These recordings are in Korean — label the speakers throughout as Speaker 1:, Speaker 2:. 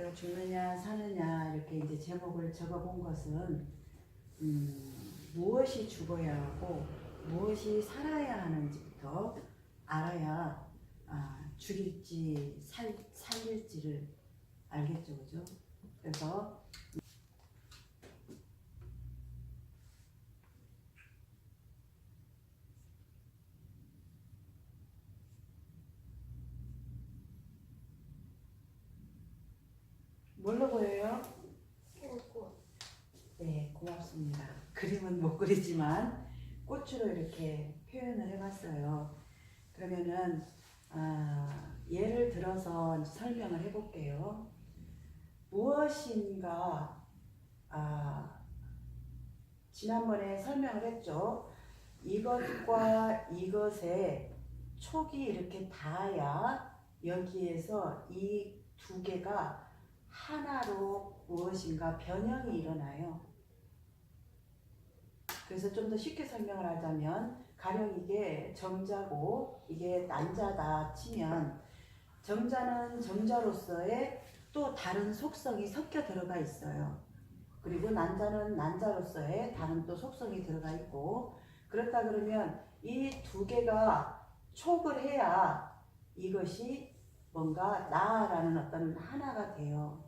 Speaker 1: 제가 죽느냐 사느냐 이렇게 이제 제목을 적어본 것은 무엇이 죽어야 하고 무엇이 살아야 하는지부터 알아야 죽일지 살릴지를 알겠죠, 그죠? 그래서 뭘로 보여요? 네, 고맙습니다. 그림은 못 그리지만 꽃으로 이렇게 표현을 해봤어요. 그러면은 예를 들어서 설명을 해볼게요. 무엇인가 지난번에 설명을 했죠. 이것과 이것의 촉이 이렇게 닿아야 여기에서 이 두 개가 하나로 무엇인가 변형이 일어나요. 그래서 좀 더 쉽게 설명을 하자면 가령 이게 정자고 이게 난자다 치면 정자는 정자로서의 또 다른 속성이 섞여 들어가 있어요. 그리고 난자는 난자로서의 다른 또 속성이 들어가 있고, 그렇다 그러면 이 두 개가 촉을 해야 이것이 뭔가 나라는 어떤 하나가 돼요.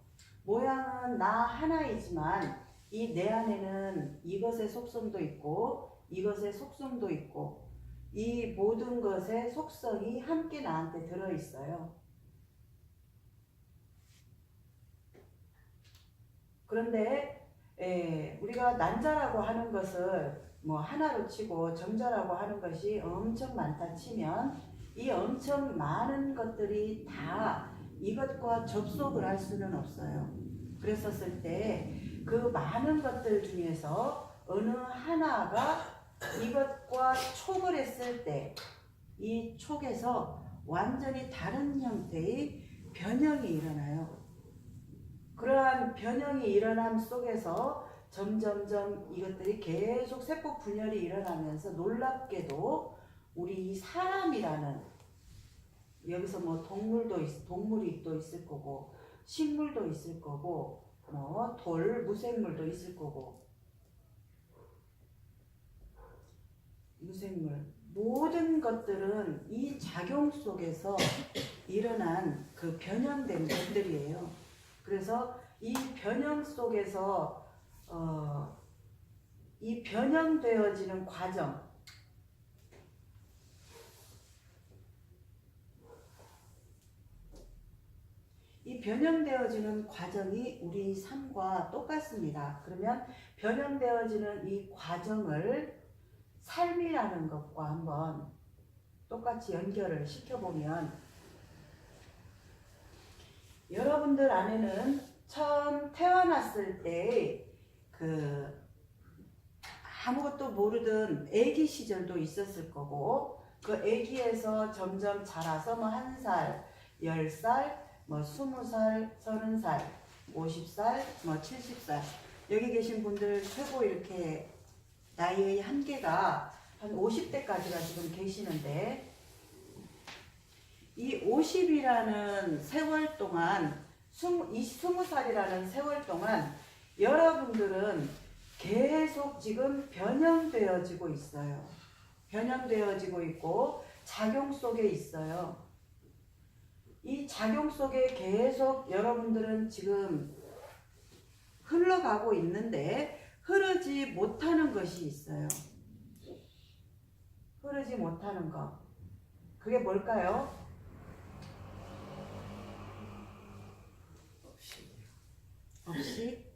Speaker 1: 모양은 나 하나이지만 이 내 안에는 이것의 속성도 있고 이것의 속성도 있고 이 모든 것의 속성이 함께 나한테 들어있어요. 그런데 우리가 난자라고 하는 것을 뭐 하나로 치고 정자라고 하는 것이 엄청 많다 치면 이 엄청 많은 것들이 다 이것과 접속을 할 수는 없어요. 그랬었을 때 그 많은 것들 중에서 어느 하나가 이것과 촉을 했을 때 이 촉에서 완전히 다른 형태의 변형이 일어나요. 그러한 변형이 일어남 속에서 점점점 이것들이 계속 세포 분열이 일어나면서 놀랍게도 우리 이 사람이라는, 여기서 뭐 동물이 또 있을 거고 식물도 있을 거고 뭐 무생물도 있을 거고 무생물 모든 것들은 이 작용 속에서 일어난 그 변형된 것들이에요. 그래서 이 변형 속에서 이 변형되어지는 과정, 이 변형되어지는 과정이 우리 삶과 똑같습니다. 그러면 변형되어지는 이 과정을 삶이라는 것과 한번 똑같이 연결을 시켜보면, 여러분들 안에는 처음 태어났을 때 아무것도 모르던 아기 시절도 있었을 거고, 그 아기에서 점점 자라서 뭐 1살, 10살, 뭐 20살, 30살, 50살, 뭐 70살, 여기 계신 분들 최고 이렇게 나이의 한계가 한 50대까지가 지금 계시는데, 이 50이라는 세월 동안 20살이라는 세월 동안 여러분들은 계속 지금 변형되어지고 있어요. 변형되어지고 있고 작용 속에 있어요. 이 작용 속에 계속 여러분들은 지금 흘러가고 있는데 흐르지 못하는 것이 있어요. 흐르지 못하는 것. 그게 뭘까요? 없이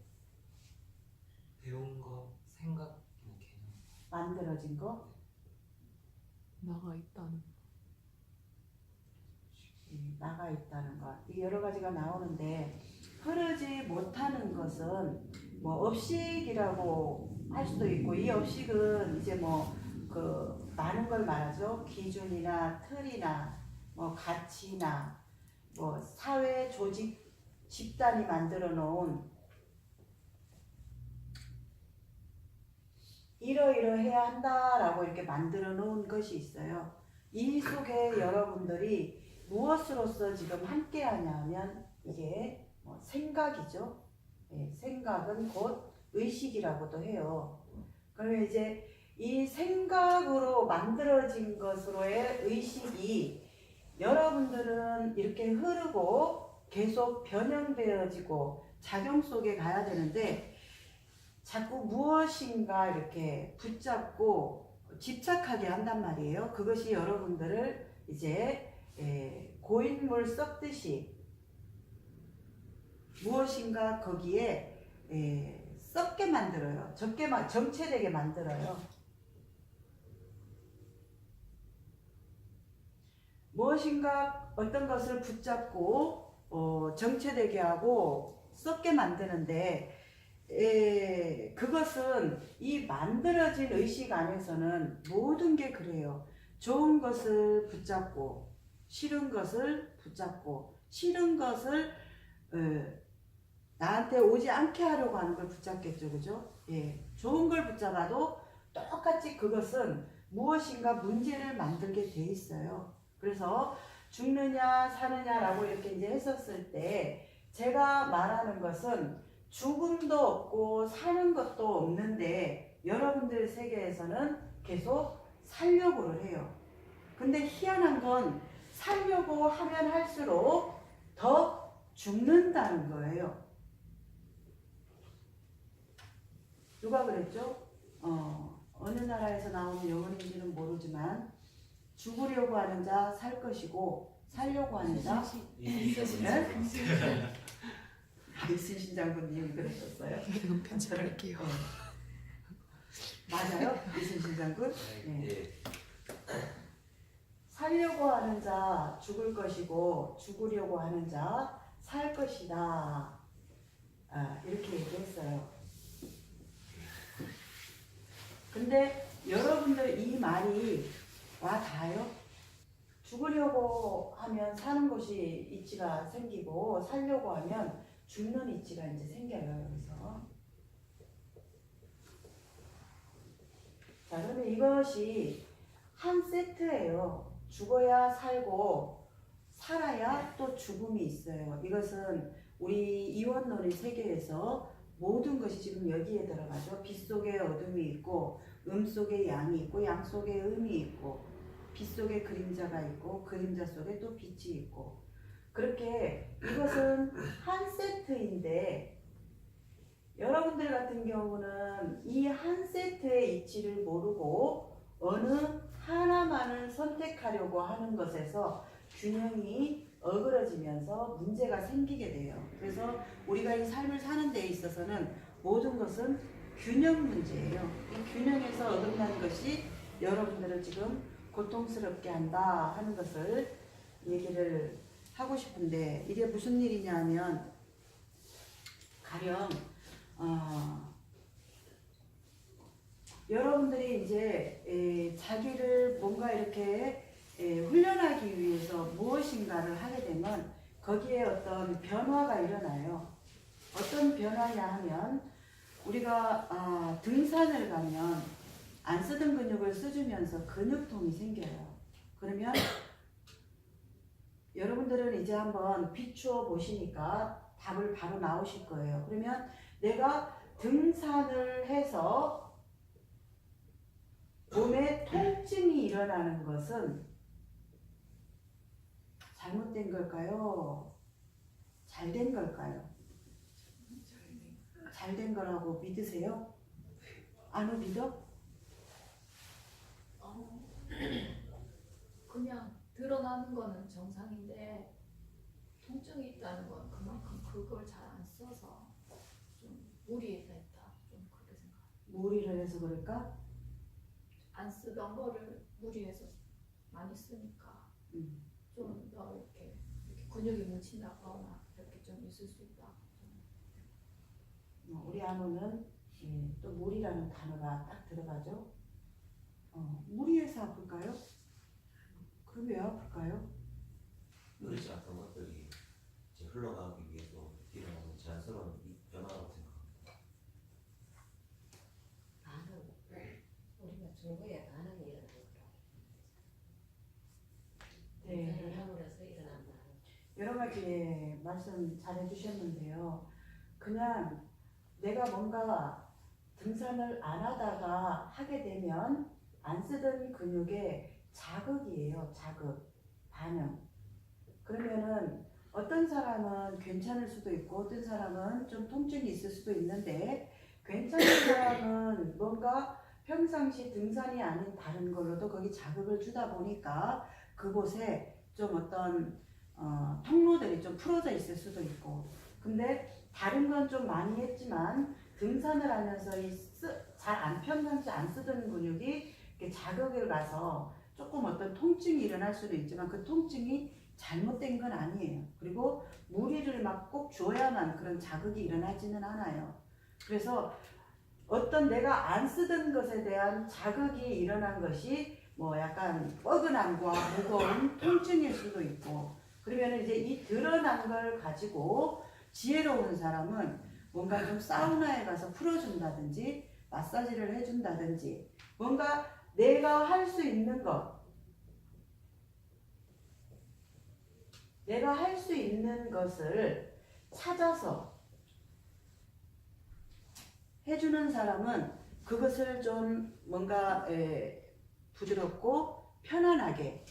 Speaker 2: 배운 거, 생각, 개념
Speaker 1: 만들어진 거?
Speaker 3: 나가 있다는
Speaker 1: 나가 있다는 것. 이 여러 가지가 나오는데, 흐르지 못하는 것은 뭐 업식이라고 할 수도 있고, 이 업식은 이제 뭐 많은 걸 말하죠. 기준이나 틀이나 뭐 가치나 뭐 사회 조직 집단이 만들어 놓은 이러이러해야 한다라고 이렇게 만들어 놓은 것이 있어요. 이 속에 여러분들이 무엇으로서 지금 함께 하냐 하면 이게 뭐 생각 생각이죠. 예, 생각은 곧 의식이라고도 해요. 그러면 이제 이 생각으로 만들어진 것으로의 의식이 여러분들은 이렇게 흐르고 계속 변형되어지고 작용 속에 가야 되는데 자꾸 무엇인가 이렇게 붙잡고 집착하게 한단 말이에요. 그것이 여러분들을 이제 고인물 썩듯이 무엇인가 거기에 썩게 만들어요. 정체되게 만들어요. 무엇인가 어떤 것을 붙잡고 정체되게 하고 썩게 만드는데 그것은 이 만들어진 의식 안에서는 모든 게 그래요. 좋은 것을 붙잡고 싫은 것을 붙잡고 싫은 것을 나한테 오지 않게 하려고 하는 걸 붙잡겠죠. 그죠? 예. 좋은 걸 붙잡아도 똑같이 그것은 무엇인가 문제를 만들게 돼 있어요. 그래서 죽느냐 사느냐라고 이렇게 이제 했었을 때 제가 말하는 것은 죽음도 없고 사는 것도 없는데 여러분들 세계에서는 계속 살려고를 해요. 근데 희한한 건 살려고 하면 할수록 더 죽는다는 거예요. 누가 그랬죠? 어느 나라에서 나오는 영어인지는 모르지만 죽으려고 하는 자 살 것이고 살려고 하는 자 이순신 장군님이 그랬었어요.
Speaker 3: 이건 편집할게요.
Speaker 1: 맞아요? 이순신 장군?
Speaker 2: 네.
Speaker 1: 살려고 하는 자 죽을 것이고 죽으려고 하는 자 살 것이다. 이렇게 얘기했어요. 근데 여러분들 이 말이 와 닿아요? 죽으려고 하면 사는 것이 이치가 생기고 살려고 하면 죽는 이치가 이제 생겨요. 여기서. 자, 그러면 이것이 한 세트예요. 죽어야 살고 살아야 또 죽음이 있어요. 이것은 우리 이원론의 세계에서 모든 것이 지금 여기에 들어가죠. 빛 속에 어둠이 있고 음 속에 양이 있고 양 속에 음이 있고 빛 속에 그림자가 있고 그림자 속에 또 빛이 있고 그렇게 이것은 한 세트인데 여러분들 같은 경우는 이 한 세트의 이치를 모르고 어느 하나만을 선택하려고 하는 것에서 균형이 어그러지면서 문제가 생기게 돼요. 그래서 우리가 이 삶을 사는 데 있어서는 모든 것은 균형 문제예요. 이 균형에서 어긋나는 것이 여러분들을 지금 고통스럽게 한다 하는 것을 얘기를 하고 싶은데 이게 무슨 일이냐 하면 가령 여러분들이 이제 자기를 뭔가 이렇게 훈련하기 위해서 무엇인가를 하게 되면 거기에 어떤 변화가 일어나요. 어떤 변화냐 하면 우리가 등산을 가면 안 쓰던 근육을 써주면서 근육통이 생겨요. 그러면 여러분들은 이제 한번 비추어 보시니까 답을 바로 나오실 거예요. 그러면 내가 등산을 해서 몸에 통증이 일어나는 것은 잘못된 걸까요? 잘된 걸까요? 잘된 거라고 믿으세요? 안 믿어?
Speaker 4: 그냥 드러나는 거는 정상인데 통증이 있다는 건 그만큼 그걸 잘 안 써서 좀 무리했다. 좀 그렇게 생각해요.
Speaker 1: 무리를 해서 그럴까?
Speaker 4: 안 쓰던 거를 무리해서 많이 쓰니까 좀 더 이렇게 근육이 뭉친다거나 이렇게 좀 있을 수 있다.
Speaker 1: 우리 안우는 또 무리라는 단어가 딱 들어가죠. 무리해서 아플까요? 그럼 왜 아플까요?
Speaker 5: 그렇지 않던 것들이 이제 흘러가기 위해서 일어나는 자연스러운 변화라고 생각합니다.
Speaker 6: 반응, 우리가 중국의 반응이 일어나는 거라고.
Speaker 1: 네.
Speaker 6: 함으로써 일어난다.
Speaker 1: 여러 가지 말씀 잘 해주셨는데요. 그냥 내가 뭔가 등산을 안 하다가 하게 되면 안 쓰던 근육의 자극이에요. 자극, 반응. 그러면은 어떤 사람은 괜찮을 수도 있고 어떤 사람은 좀 통증이 있을 수도 있는데 괜찮은 사람은 뭔가 평상시 등산이 아닌 다른 걸로도 거기 자극을 주다 보니까 그곳에 좀 어떤 통로들이 좀 풀어져 있을 수도 있고 근데 다른 건 좀 많이 했지만 등산을 하면서 잘 평상시 안 쓰던 근육이 이렇게 자극을 가서 조금 어떤 통증이 일어날 수도 있지만 그 통증이 잘못된 건 아니에요. 그리고 무리를 막 꼭 줘야만 그런 자극이 일어나지는 않아요. 그래서 어떤 내가 안 쓰던 것에 대한 자극이 일어난 것이 뭐 약간 뻐근함과 무거운 통증일 수도 있고 그러면 이제 이 드러난 걸 가지고 지혜로운 사람은 뭔가 좀 사우나에 가서 풀어준다든지 마사지를 해준다든지 뭔가 내가 할 수 있는 것 내가 할 수 있는 것을 찾아서 해주는 사람은 그것을 좀 뭔가 부드럽고 편안하게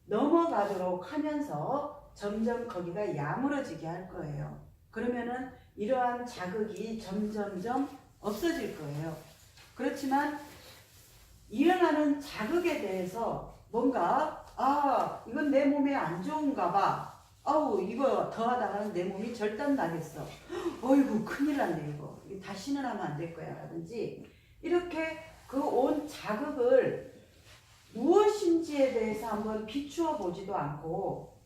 Speaker 1: 넘어가도록 하면서 점점 거기가 야무러지게 할 거예요. 그러면은 이러한 자극이 점점점 없어질 거예요. 그렇지만 일어나는 자극에 대해서 뭔가 이건 내 몸에 안 좋은가 봐. 이거 더 하다가는 내 몸이 절단 나겠어. 어이구 큰일 났네 이거. 다시는 하면 안 될 거야 라든지 이렇게 그 온 자극을 무엇인지에 대해서 한번 비추어 보지도 않고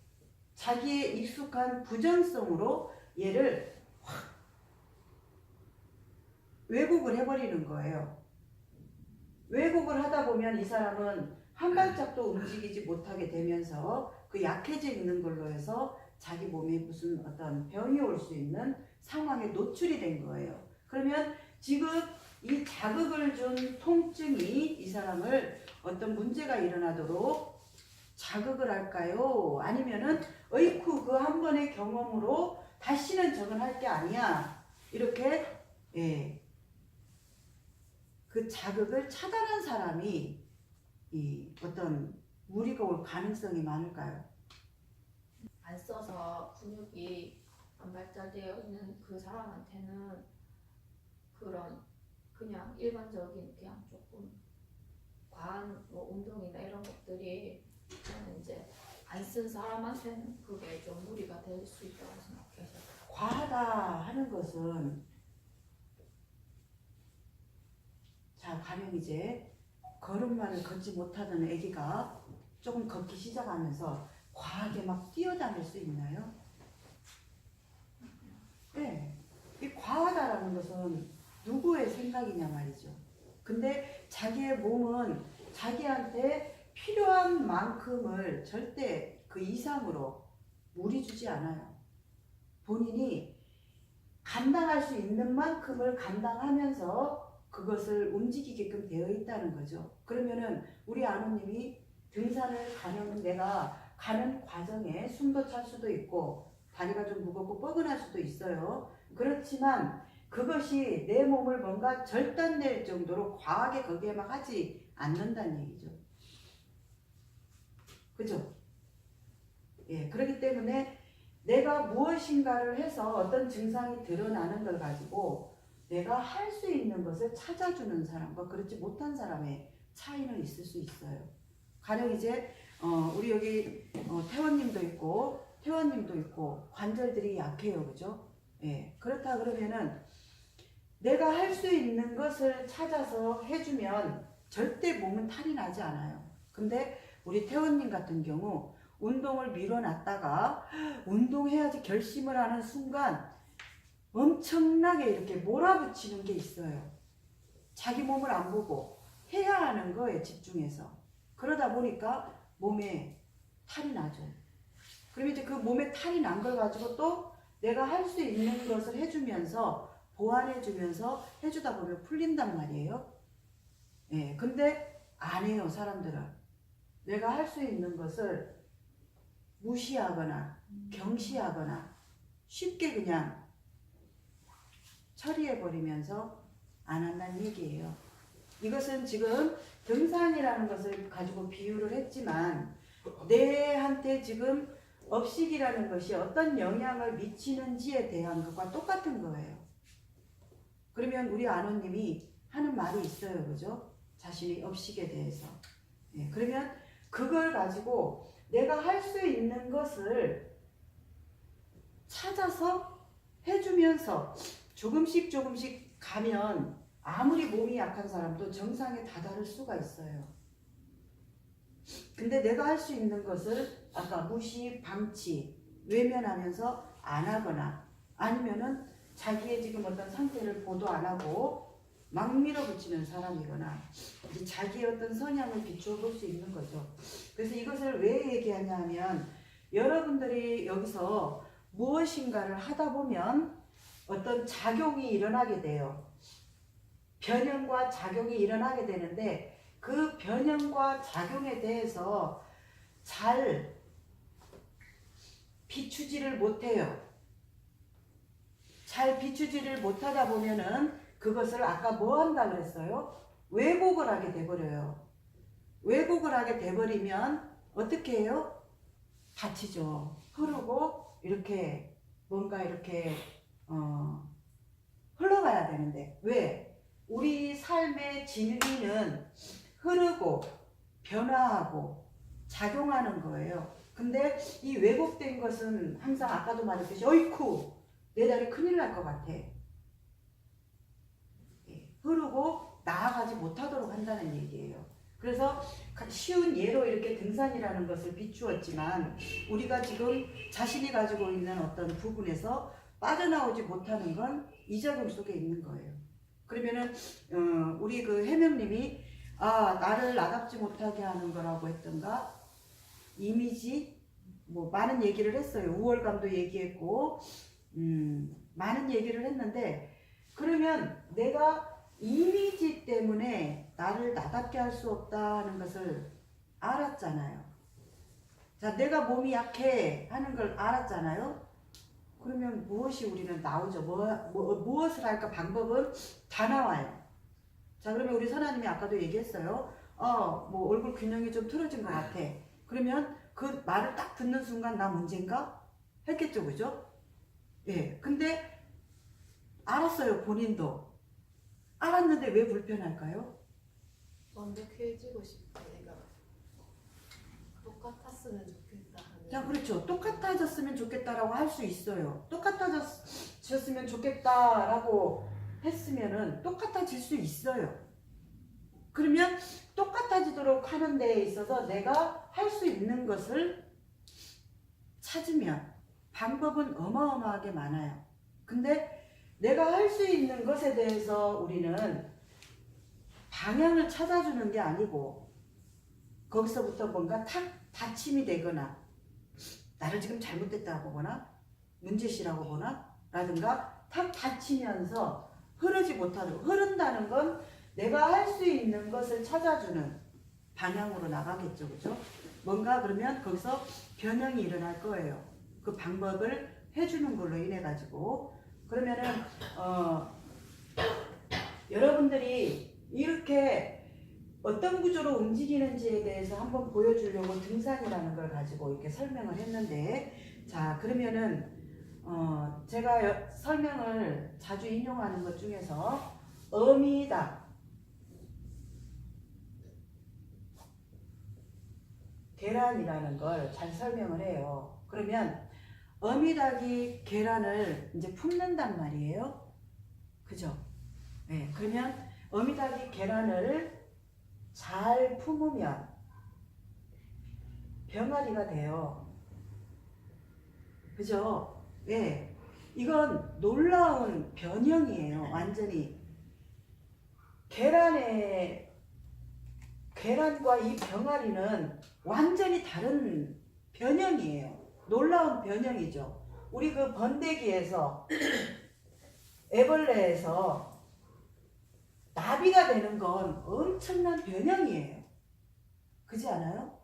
Speaker 1: 자기의 익숙한 부정성으로 얘를 확 왜곡을 해버리는 거예요. 왜곡을 하다 보면 이 사람은 한 발짝도 움직이지 못하게 되면서 그 약해져 있는 걸로 해서 자기 몸에 무슨 어떤 병이 올 수 있는 상황에 노출이 된 거예요. 그러면 지금 이 자극을 준 통증이 이 사람을 어떤 문제가 일어나도록 자극을 할까요? 아니면은 어이쿠 그 한 번의 경험으로 다시는 저건 할 게 아니야. 이렇게 그 자극을 차단한 사람이 이 어떤 무리가 올 가능성이 많을까요?
Speaker 4: 안 써서 근육이 안 발달되어 있는 그 사람한테는 그런 그냥 일반적인 그냥 조금 과한 뭐 운동이나 이런 것들이 저는 이제 안 쓴 사람한테는 그게 좀 무리가 될 수 있다고 생각해서
Speaker 1: 과하다 하는 것은 자 가령 이제 걸음마를 걷지 못하던 아기가 조금 걷기 시작하면서 과하게 막 뛰어다닐 수 있나요? 네. 이 과하다라는 것은 누구의 생각이냐 말이죠. 근데 자기의 몸은 자기한테 필요한 만큼을 절대 그 이상으로 무리 주지 않아요. 본인이 감당할 수 있는 만큼을 감당하면서 그것을 움직이게끔 되어 있다는 거죠. 그러면은 우리 아노님이 등산을 가는 내가 가는 과정에 숨도 찰 수도 있고 다리가 좀 무겁고 뻐근할 수도 있어요. 그렇지만 그것이 내 몸을 뭔가 절단될 정도로 과하게 거기에 막 하지 않는다는 얘기죠. 그죠? 예, 그렇기 때문에 내가 무엇인가를 해서 어떤 증상이 드러나는 걸 가지고 내가 할 수 있는 것을 찾아주는 사람과 그렇지 못한 사람의 차이는 있을 수 있어요. 가령 이제 우리 여기 태원님도 있고 태원님도 있고 관절들이 약해요, 그죠? 예, 그렇다 그러면은 내가 할 수 있는 것을 찾아서 해주면 절대 몸은 탈이 나지 않아요. 근데 우리 태원님 같은 경우 운동을 미뤄놨다가 운동해야지 결심을 하는 순간 엄청나게 이렇게 몰아붙이는 게 있어요. 자기 몸을 안 보고 해야 하는 거에 집중해서. 그러다 보니까 몸에 탈이 나죠. 그럼 이제 그 몸에 탈이 난 걸 가지고 또 내가 할 수 있는 것을 해주면서 보완해주면서 해주다 보면 풀린단 말이에요. 예, 근데 안 해요, 사람들은. 내가 할 수 있는 것을 무시하거나 경시하거나 쉽게 그냥 처리해버리면서 안 한다는 얘기예요. 이것은 지금 등산이라는 것을 가지고 비유를 했지만 내한테 지금 업식이라는 것이 어떤 영향을 미치는지에 대한 것과 똑같은 거예요. 그러면 우리 아노님이 하는 말이 있어요. 그죠? 자신의 업식에 대해서. 예, 그러면 그걸 가지고 내가 할 수 있는 것을 찾아서 해주면서 조금씩 가면 아무리 몸이 약한 사람도 정상에 다다를 수가 있어요. 근데 내가 할 수 있는 것을 아까 무시, 방치, 외면하면서 안 하거나 아니면은 자기의 지금 어떤 상태를 보도 안 하고 막 밀어붙이는 사람이거나 이제 자기의 어떤 성향을 비추어 볼 수 있는 거죠. 그래서 이것을 왜 얘기하냐 하면 여러분들이 여기서 무엇인가를 하다 보면 어떤 작용이 일어나게 돼요. 변형과 작용이 일어나게 되는데 그 변형과 작용에 대해서 잘 비추지를 못해요. 잘 비추지를 못하다 보면은 그것을 아까 뭐 한다 그랬어요? 왜곡을 하게 돼버려요. 왜곡을 하게 돼버리면 어떻게 해요? 다치죠. 흐르고 이렇게 뭔가 이렇게 흘러가야 되는데 왜? 우리 삶의 진리는 흐르고 변화하고 작용하는 거예요. 근데 이 왜곡된 것은 항상 아까도 말했듯이 어이쿠 내 다리 큰일 날 것 같아. 흐르고 나아가지 못하도록 한다는 얘기예요. 그래서 쉬운 예로 이렇게 등산이라는 것을 비추었지만 우리가 지금 자신이 가지고 있는 어떤 부분에서 빠져나오지 못하는 건 이 작용 속에 있는 거예요. 그러면은 우리 그 해명님이 나를 나답지 못하게 하는 거라고 했던가 이미지 뭐 많은 얘기를 했어요. 우월감도 얘기했고 많은 얘기를 했는데 그러면 내가 이미지 때문에 나를 나답게 할 수 없다는 것을 알았잖아요. 자, 내가 몸이 약해 하는 걸 알았잖아요. 그러면 무엇이 우리는 나오죠? 무엇을 할까? 방법은 다 나와요. 자, 그러면 우리 선아님이 아까도 얘기했어요. 뭐 얼굴 균형이 좀 틀어진 것 같아. 그러면 그 말을 딱 듣는 순간 나 문제인가? 했겠죠, 그죠? 예. 근데 알았어요, 본인도. 알았는데 왜 불편할까요?
Speaker 6: 완벽해지고 싶다. 내가 똑같았으면 좋겠다 하는.
Speaker 1: 자, 그렇죠. 똑같아졌으면 좋겠다라고 할 수 있어요. 똑같아졌으면 좋겠다라고 했으면은 똑같아질 수 있어요. 그러면 똑같아지도록 하는 데에 있어서 내가 할 수 있는 것을 찾으면 방법은 어마어마하게 많아요. 근데 내가 할 수 있는 것에 대해서 우리는 방향을 찾아주는 게 아니고 거기서부터 뭔가 탁 다침이 되거나 나를 지금 잘못됐다고 보거나 문제시라고 보나 라든가 탁 다치면서 흐르지 못하도록 흐른다는 건 내가 할 수 있는 것을 찾아주는 방향으로 나가겠죠. 그죠? 뭔가 그러면 거기서 변형이 일어날 거예요. 그 방법을 해주는 걸로 인해 가지고 그러면은 여러분들이 이렇게 어떤 구조로 움직이는지에 대해서 한번 보여주려고 등산이라는 걸 가지고 이렇게 설명을 했는데 자 그러면은 제가 설명을 자주 인용하는 것 중에서 어미닭 계란이라는 걸 잘 설명을 해요. 그러면 어미닭이 계란을 이제 품는단 말이에요. 그죠? 네, 그러면 어미닭이 계란을 잘 품으면 병아리가 돼요. 그죠? 네, 이건 놀라운 변형이에요. 완전히 계란과 이 병아리는 완전히 다른 변형이에요. 놀라운 변형이죠. 우리 그 번데기에서 애벌레에서 나비가 되는 건 엄청난 변형이에요. 그렇지 않아요?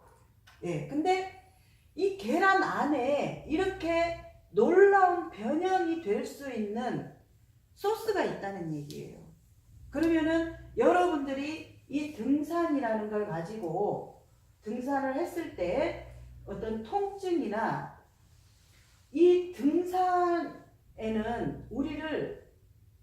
Speaker 1: 예. 근데 이 계란 안에 이렇게 놀라운 변형이 될 수 있는 소스가 있다는 얘기예요. 그러면은 여러분들이 이 등산이라는 걸 가지고 등산을 했을 때 어떤 통증이나 이 등산에는 우리를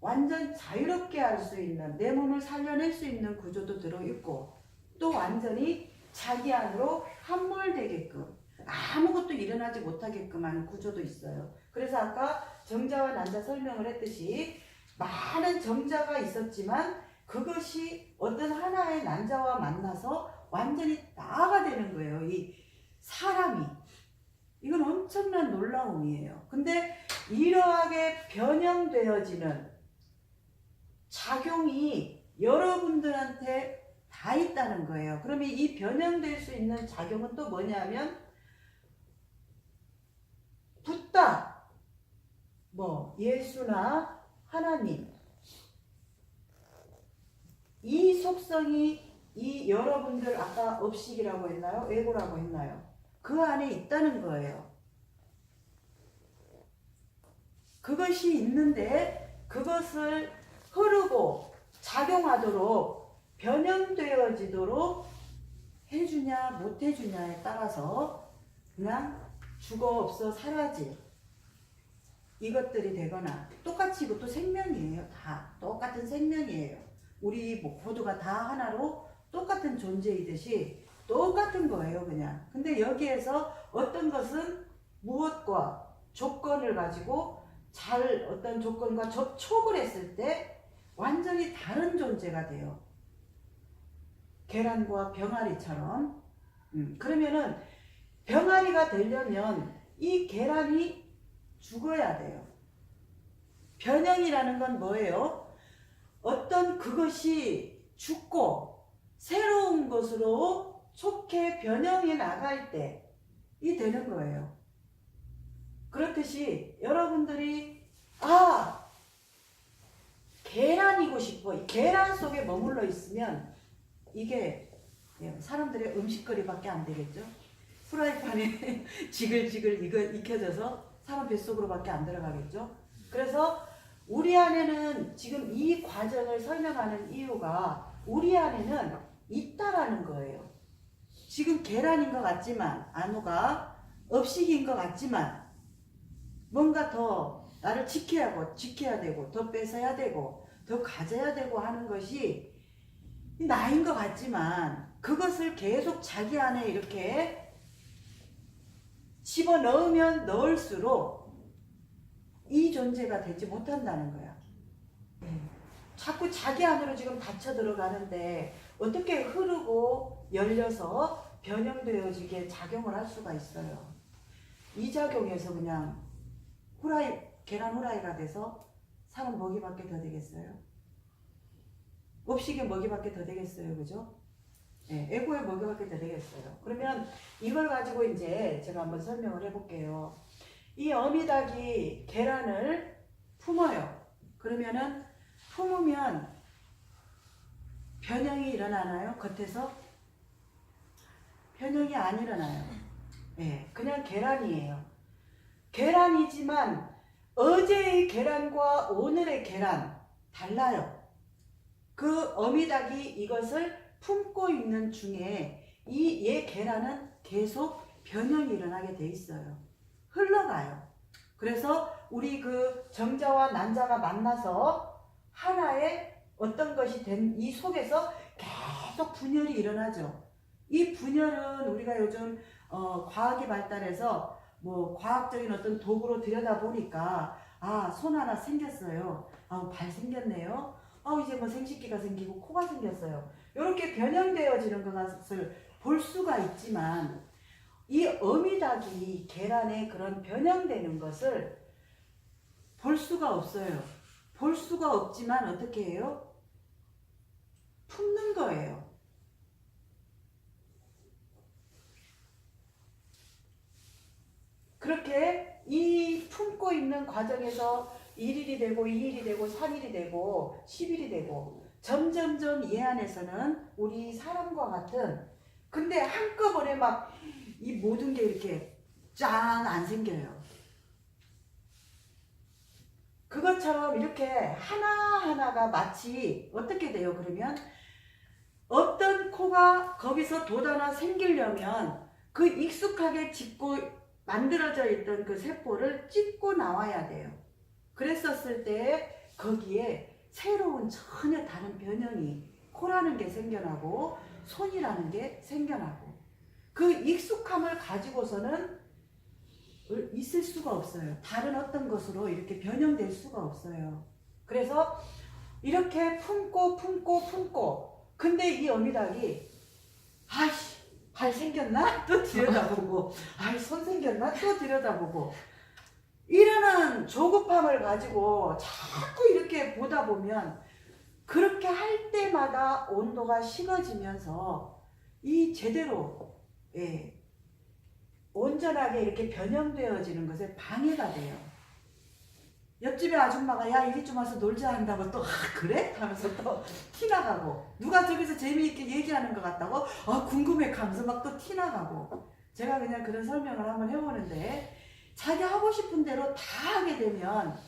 Speaker 1: 완전 자유롭게 할 수 있는 내 몸을 살려낼 수 있는 구조도 들어있고 또 완전히 자기 안으로 함몰되게끔 아무것도 일어나지 못하게끔 하는 구조도 있어요. 그래서 아까 정자와 난자 설명을 했듯이 많은 정자가 있었지만 그것이 어떤 하나의 난자와 만나서 완전히 나가 되는 거예요. 이 사람이. 이건 엄청난 놀라움이에요. 근데 이러하게 변형되어지는 작용이 여러분들한테 다 있다는 거예요. 그러면 이 변형될 수 있는 작용은 또 뭐냐면 붓다, 예수나 하나님, 이 속성이 이 여러분들 아까 업식이라고 했나요? 에고라고 했나요? 그 안에 있다는 거예요. 그것이 있는데 그것을 흐르고 작용하도록 변형되어지도록 해주냐 못 해주냐에 따라서 그냥 죽어 없어 사라질 이것들이 되거나 똑같이 이것도 생명이에요. 다 똑같은 생명이에요. 우리 모두가 다 하나로 똑같은 존재이듯이 똑같은 거예요. 그냥. 근데 여기에서 어떤 것은 무엇과 조건을 가지고 잘 어떤 조건과 접촉을 했을 때 완전히 다른 존재가 돼요. 계란과 병아리처럼. 그러면은 병아리가 되려면 이 계란이 죽어야 돼요. 변형이라는 건 뭐예요? 어떤 그것이 죽고 새로운 것으로 좋게 변형해 나갈 때 이 되는 거예요. 그렇듯이 여러분들이 계란이고 싶어. 이 계란 속에 머물러 있으면 이게 사람들의 음식거리밖에 안 되겠죠. 프라이팬에 지글지글 익혀져서 사람 뱃속으로밖에 안 들어가겠죠. 그래서 우리 안에는 지금 이 과정을 설명하는 이유가 우리 안에는 있다라는 거예요. 지금 계란인 것 같지만 안우가 업식인 것 같지만 뭔가 더 나를 지켜야 되고 더 뺏어야 되고 더 가져야 되고 하는 것이 나인 것 같지만 그것을 계속 자기 안에 이렇게 집어넣으면 넣을수록 이 존재가 되지 못한다는 거야. 자꾸 자기 안으로 지금 닫혀 들어가는데 어떻게 흐르고 열려서 변형되어지게 작용을 할 수가 있어요. 이 작용에서 그냥 계란 후라이가 돼서 사람 먹이밖에 더 되겠어요? 업식의 먹이밖에 더 되겠어요? 그죠? 에고의 먹이밖에 더 되겠어요. 그러면 이걸 가지고 이제 제가 한번 설명을 해볼게요. 이 어미닭이 계란을 품어요. 그러면은 품으면 변형이 일어나나요? 겉에서? 변형이 안 일어나요. 그냥 계란이에요. 계란이지만 어제의 계란과 오늘의 계란 달라요. 그 어미닭이 이것을 품고 있는 중에 이 얘 계란은 계속 변형이 일어나게 돼 있어요. 흘러가요. 그래서 우리 그 정자와 난자가 만나서 하나의 어떤 것이 된 이 속에서 계속 분열이 일어나죠. 이 분열은 우리가 요즘 과학이 발달해서 과학적인 어떤 도구로 들여다보니까 손 하나 생겼어요. 발 생겼네요. 이제 생식기가 생기고 코가 생겼어요. 이렇게 변형되어지는 것을 볼 수가 있지만 이 어미닭이 계란에 그런 변형되는 것을 볼 수가 없어요. 볼 수가 없지만 어떻게 해요? 품는 거예요. 그렇게 이 품고 있는 과정에서 1일이 되고 2일이 되고 3일이 되고 10일이 되고 점점점 얘 안에서는 우리 사람과 같은 근데 한꺼번에 막 이 모든 게 이렇게 짠 안 생겨요. 그것처럼 이렇게 하나하나가 마치 어떻게 돼요? 그러면 어떤 코가 거기서 돋아나 생기려면 그 익숙하게 짚고 만들어져 있던 그 세포를 찝고 나와야 돼요. 그랬었을 때 거기에 새로운 전혀 다른 변형이 코라는 게 생겨나고 손이라는 게 생겨나고 그 익숙함을 가지고서는 있을 수가 없어요. 다른 어떤 것으로 이렇게 변형될 수가 없어요. 그래서 이렇게 품고 근데 이 어미닭이 아이씨 발 생겼나? 또 들여다보고 아이 손 생겼나? 또 들여다보고 이러는 조급함을 가지고 자꾸 이렇게 보다 보면 그렇게 할 때마다 온도가 식어지면서 이 제대로 온전하게 이렇게 변형되어지는 것에 방해가 돼요. 옆집에 아줌마가 야 이리 좀 와서 놀자 한다고 또 그래? 하면서 또 티나가고 누가 저기서 재미있게 얘기하는 것 같다고 궁금해 하면서 막 또 티나가고 제가 그냥 그런 설명을 한번 해보는데 자기 하고 싶은 대로 다 하게 되면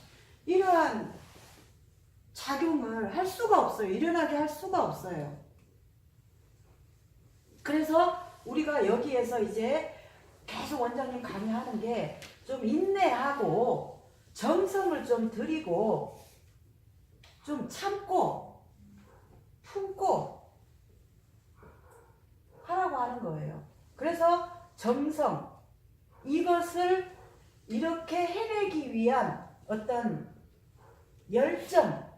Speaker 1: 이러한 작용을 할 수가 없어요. 일어나게 할 수가 없어요. 그래서 우리가 여기에서 이제 계속 원장님 강의하는 게 좀 인내하고 정성을 좀 들이고 좀 참고 품고 하라고 하는 거예요. 그래서 정성 이것을 이렇게 해내기 위한 어떤 열정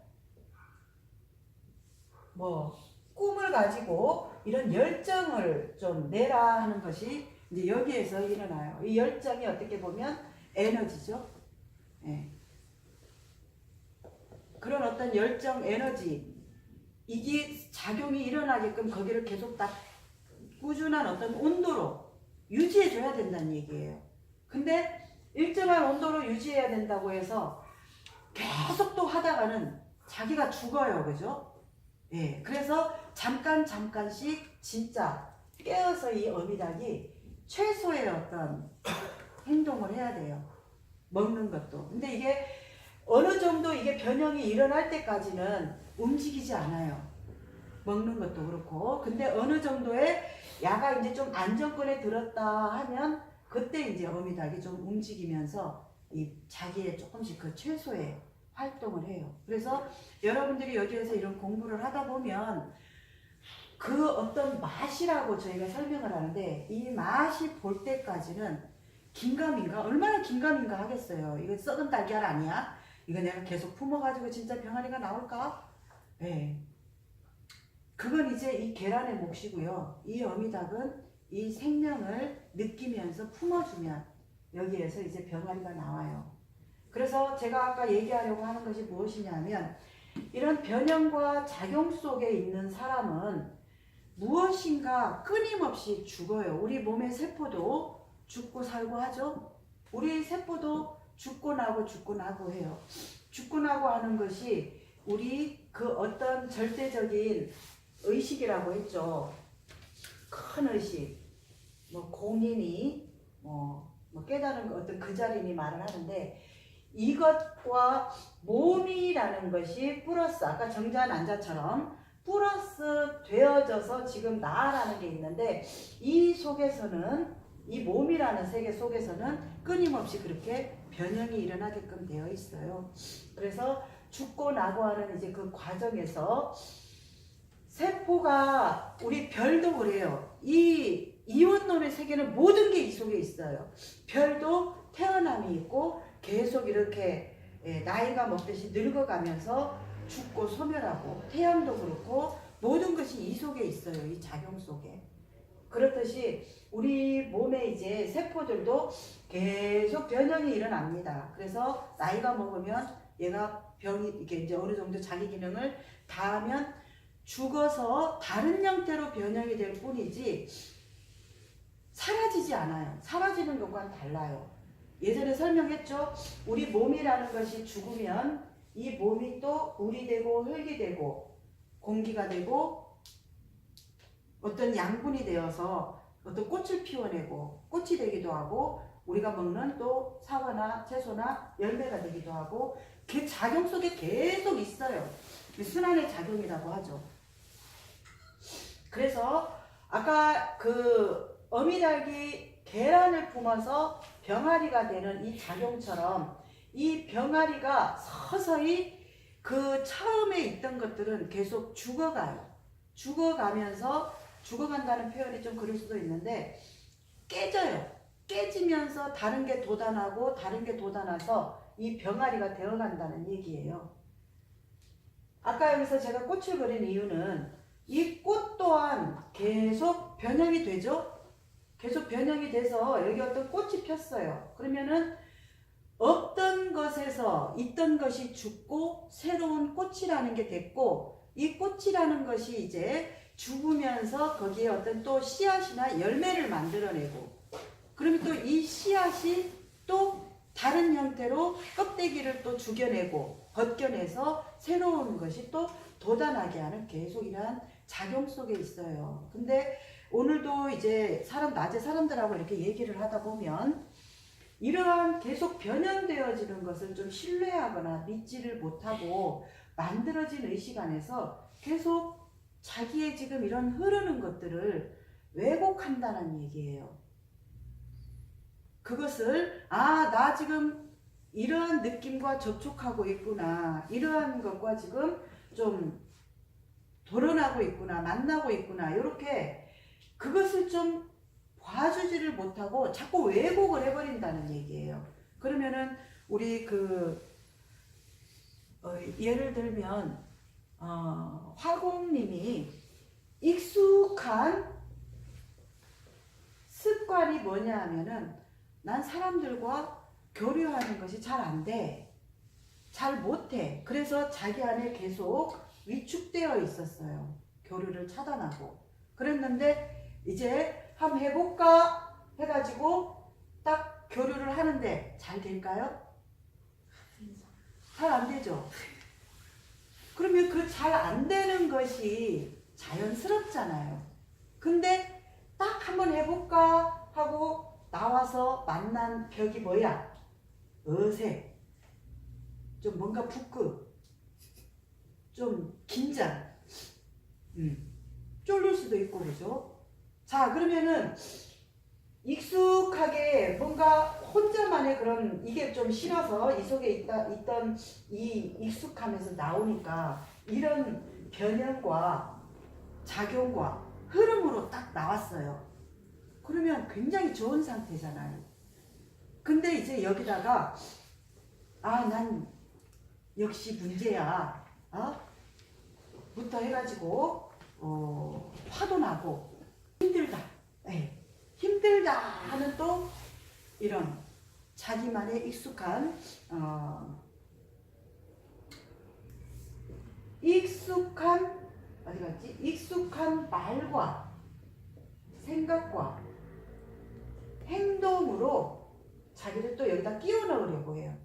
Speaker 1: 꿈을 가지고 이런 열정을 좀 내라 하는 것이 이제 여기에서 일어나요. 이 열정이 어떻게 보면 에너지죠. 그런 어떤 열정, 에너지 이게 작용이 일어나게끔 거기를 계속 딱 꾸준한 어떤 온도로 유지해줘야 된다는 얘기예요. 근데 일정한 온도로 유지해야 된다고 해서 계속 또 하다가는 자기가 죽어요. 그죠? 그래서 잠깐씩 진짜 깨어서 이 어미닭이 최소의 어떤 행동을 해야 돼요. 먹는 것도. 근데 이게 어느 정도 이게 변형이 일어날 때까지는 움직이지 않아요. 먹는 것도 그렇고. 근데 어느 정도의 야가 이제 좀 안정권에 들었다 하면 그때 이제 어미닭이 좀 움직이면서 이 자기의 조금씩 그 최소의 활동을 해요. 그래서 여러분들이 여기에서 이런 공부를 하다 보면 그 어떤 맛이라고 저희가 설명을 하는데 이 맛이 볼 때까지는 긴가민가 얼마나 긴가민가 하겠어요. 이거 썩은 달걀 아니야? 이거 내가 계속 품어가지고 진짜 병아리가 나올까? 그건 이제 이 계란의 몫이고요. 이 어미닭은 이 생명을 느끼면서 품어주면 여기에서 이제 병아리가 나와요. 그래서 제가 아까 얘기하려고 하는 것이 무엇이냐면 이런 변형과 작용 속에 있는 사람은 무엇인가 끊임없이 죽어요. 우리 몸의 세포도 죽고 살고 하죠. 우리 세포도 죽고 나고 해요. 죽고 나고 하는 것이 우리 그 어떤 절대적인 의식이라고 했죠. 큰 의식, 공인이 깨달은 어떤 그 자리니 말을 하는데 이것과 몸이라는 것이 플러스 아까 정자 난자처럼 플러스 되어져서 지금 나라는 게 있는데 이 속에서는 이 몸이라는 세계 속에서는 끊임없이 그렇게 변형이 일어나게끔 되어 있어요. 그래서 죽고 나고 하는 이제 그 과정에서 세포가 우리 별도 그래요. 이 이원론의 세계는 모든 게 이 속에 있어요. 별도 태어남이 있고 계속 이렇게 나이가 먹듯이 늙어가면서 죽고 소멸하고 태양도 그렇고 모든 것이 이 속에 있어요. 이 작용 속에. 그렇듯이 우리 몸에 이제 세포들도 계속 변형이 일어납니다. 그래서 나이가 먹으면 얘가 병이 이렇게 이제 어느 정도 자기 기능을 다하면 죽어서 다른 형태로 변형이 될 뿐이지 사라지지 않아요. 사라지는 것과는 달라요. 예전에 설명했죠. 우리 몸이라는 것이 죽으면 이 몸이 또 물이 되고 흙이 되고 공기가 되고 어떤 양분이 되어서 어떤 꽃을 피워내고 꽃이 되기도 하고 우리가 먹는 또 사과나 채소나 열매가 되기도 하고 그 작용 속에 계속 있어요. 순환의 작용이라고 하죠. 그래서 아까 그 어미닭이 계란을 품어서 병아리가 되는 이 작용처럼 이 병아리가 서서히 그 처음에 있던 것들은 계속 죽어가요. 죽어가면서, 죽어간다는 표현이 좀 그럴 수도 있는데 깨져요. 깨지면서 다른 게 돋아나고 다른 게 돋아나서 이 병아리가 되어간다는 얘기예요. 아까 여기서 제가 꽃을 그린 이유는 이 꽃 또한 계속 변형이 되죠. 계속 변형이 돼서 여기 어떤 꽃이 폈어요. 그러면은 없던 것에서 있던 것이 죽고 새로운 꽃이라는 게 됐고, 이 꽃이라는 것이 이제 죽으면서 거기에 어떤 또 씨앗이나 열매를 만들어내고, 그러면 또 이 씨앗이 또 다른 형태로 껍데기를 또 죽여내고 벗겨내서 새로운 것이 또 돋아나게 하는 계속 이러한 작용 속에 있어요. 근데 오늘도 이제 낮에 사람들하고 이렇게 얘기를 하다 보면 이러한 계속 변형되어지는 것을 좀 신뢰하거나 믿지를 못하고 만들어진 의식 안에서 계속 자기의 지금 이런 흐르는 것들을 왜곡한다는 얘기예요. 그것을 나 지금 이러한 느낌과 접촉하고 있구나, 이러한 것과 지금 좀 도련하고 있구나, 만나고 있구나, 이렇게 그것을 좀 봐주지를 못하고 자꾸 왜곡을 해버린다는 얘기예요. 그러면은 우리 예를 들면 화공님이 익숙한 습관이 뭐냐 하면은 난 사람들과 교류하는 것이 잘 안 돼. 잘 못해. 그래서 자기 안에 계속 위축되어 있었어요. 교류를 차단하고. 그랬는데 이제 한번 해볼까 해가지고 딱 교류를 하는데 잘 될까요? 잘 안 되죠. 그러면 그 잘 안 되는 것이 자연스럽잖아요. 근데 딱 한번 해볼까 하고 나와서 만난 벽이 뭐야? 어색, 좀 뭔가 부끄, 좀 긴장, 쫄릴 수도 있고 그러죠. 자, 그러면은 익숙하게 뭔가 혼자만의 그런, 이게 좀 싫어서 이 속에 있던 이 익숙함에서 나오니까 이런 변형과 작용과 흐름으로 딱 나왔어요. 그러면 굉장히 좋은 상태잖아요. 근데 이제 여기다가 난 역시 문제야 부터 해가지고 화도 나고 힘들다, 힘들다 하는 또 이런 자기만의 익숙한 어디 갔지? 익숙한 말과 생각과 행동으로 자기를 또 여기다 끼워 넣으려고 해요.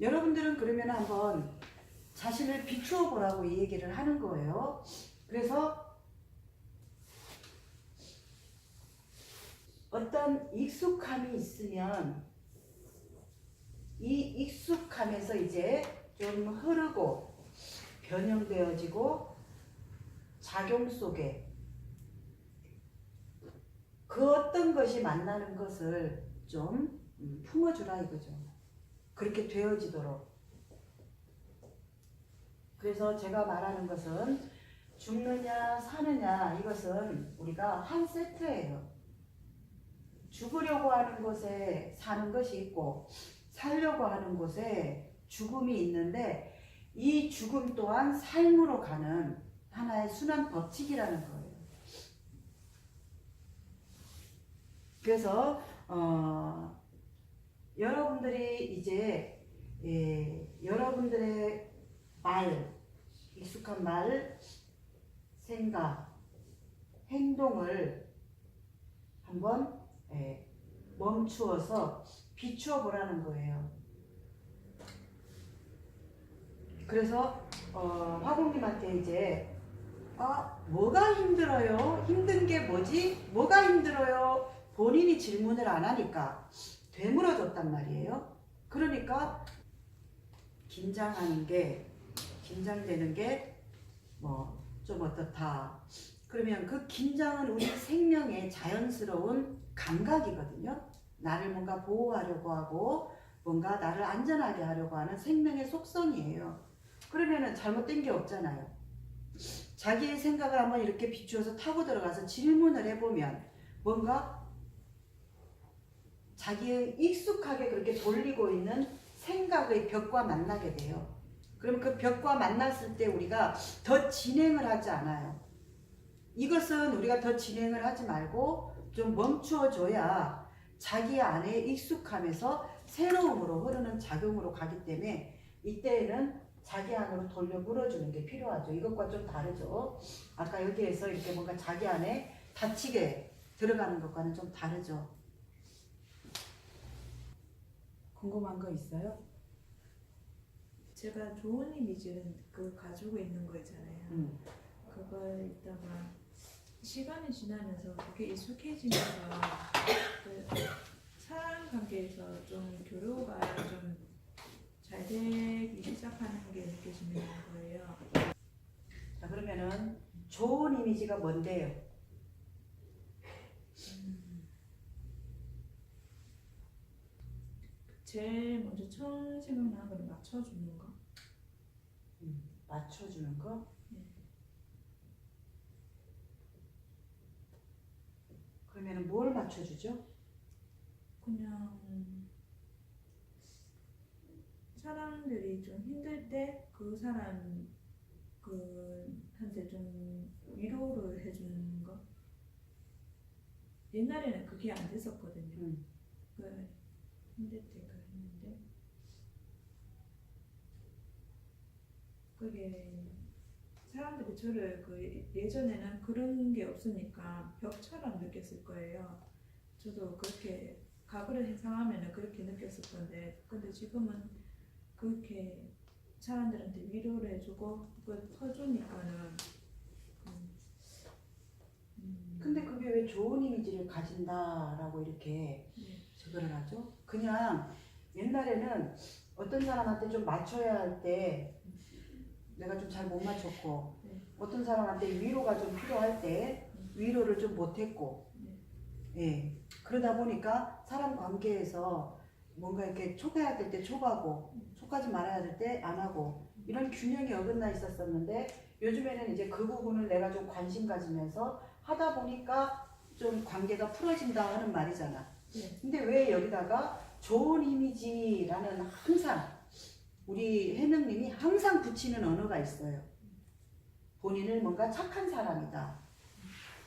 Speaker 1: 여러분들은 그러면 한번 자신을 비추어 보라고 이 얘기를 하는 거예요. 그래서 어떤 익숙함이 있으면 이 익숙함에서 이제 좀 흐르고 변형되어지고 작용 속에 그 어떤 것이 만나는 것을 좀 품어주라 이거죠. 그렇게 되어지도록. 그래서 제가 말하는 것은 죽느냐 사느냐 이것은 우리가 한 세트예요. 죽으려고 하는 곳에 사는 것이 있고 살려고 하는 곳에 죽음이 있는데 이 죽음 또한 삶으로 가는 하나의 순환 법칙이라는 거예요. 그래서 여러분들이 이제 여러분들의 말, 익숙한 말, 생각, 행동을 한번 멈추어서 비추어 보라는 거예요. 그래서 화공님한테 이제 뭐가 힘들어요? 힘든 게 뭐지? 뭐가 힘들어요? 본인이 질문을 안 하니까 되물어줬단 말이에요. 그러니까 긴장하는 게, 긴장되는 게 뭐 좀 어떻다. 그러면 그 긴장은 우리 생명의 자연스러운 감각이거든요. 나를 뭔가 보호하려고 하고 뭔가 나를 안전하게 하려고 하는 생명의 속성이에요. 그러면은 잘못된 게 없잖아요. 자기의 생각을 한번 이렇게 비추어서 타고 들어가서 질문을 해보면 뭔가 자기의 익숙하게 그렇게 돌리고 있는 생각의 벽과 만나게 돼요. 그럼 그 벽과 만났을 때 우리가 더 진행을 하지 않아요. 이것은 우리가 더 진행을 하지 말고 좀 멈추어줘야 자기 안에 익숙함에서 새로움으로 흐르는 작용으로 가기 때문에 이때에는 자기 안으로 돌려 물어주는 게 필요하죠. 이것과 좀 다르죠. 아까 여기에서 이렇게 뭔가 자기 안에 닫히게 들어가는 것과는 좀 다르죠. 궁금한 거 있어요?
Speaker 7: 제가 좋은 이미지를 가지고 있는 거 있잖아요. 그걸 있다가 시간이 지나면서 그게 익숙해지면서 그 사람 관계에서 좀 교류가 좀 잘 되기 시작하는 게 느껴지는 거예요.
Speaker 1: 자, 그러면은 좋은 이미지가 뭔데요?
Speaker 7: 제일 먼저 처음 생각나는 거는 맞춰주는 거.
Speaker 1: 맞춰주는 거?
Speaker 7: 네.
Speaker 1: 그러면은 뭘 맞춰주죠?
Speaker 7: 그냥 사람들이 좀 힘들 때 그 사람 한테 좀 위로를 해주는 거. 옛날에는 그게 안 됐었거든요. 그 힘들 때 그랬는데 그게 사람들이 저를 예전에는 그런 게 없으니까 벽처럼 느꼈을 거예요. 저도 그렇게 각오를 행사하면 그렇게 느꼈을 건데, 근데 지금은 그렇게 사람들한테 위로를 해주고 그걸 퍼주니까는
Speaker 1: 근데 그게 왜 좋은 이미지를 가진다라고 이렇게 저거를 하죠? 그냥 옛날에는 어떤 사람한테 좀 맞춰야 할 때 내가 좀 잘 못 맞췄고 어떤 사람한테 위로가 좀 필요할 때 위로를 좀 못했고 예. 그러다 보니까 사람 관계에서 뭔가 이렇게 촉해야 될 때 촉하고 촉하지 말아야 될 때 안 하고 이런 균형이 어긋나 있었었는데 요즘에는 이제 그 부분을 내가 좀 관심 가지면서 하다 보니까 좀 관계가 풀어진다 하는 말이잖아. 근데 왜 여기다가 좋은 이미지라는 항상 우리 해명님이 항상 붙이는 언어가 있어요. 본인을 뭔가 착한 사람이다.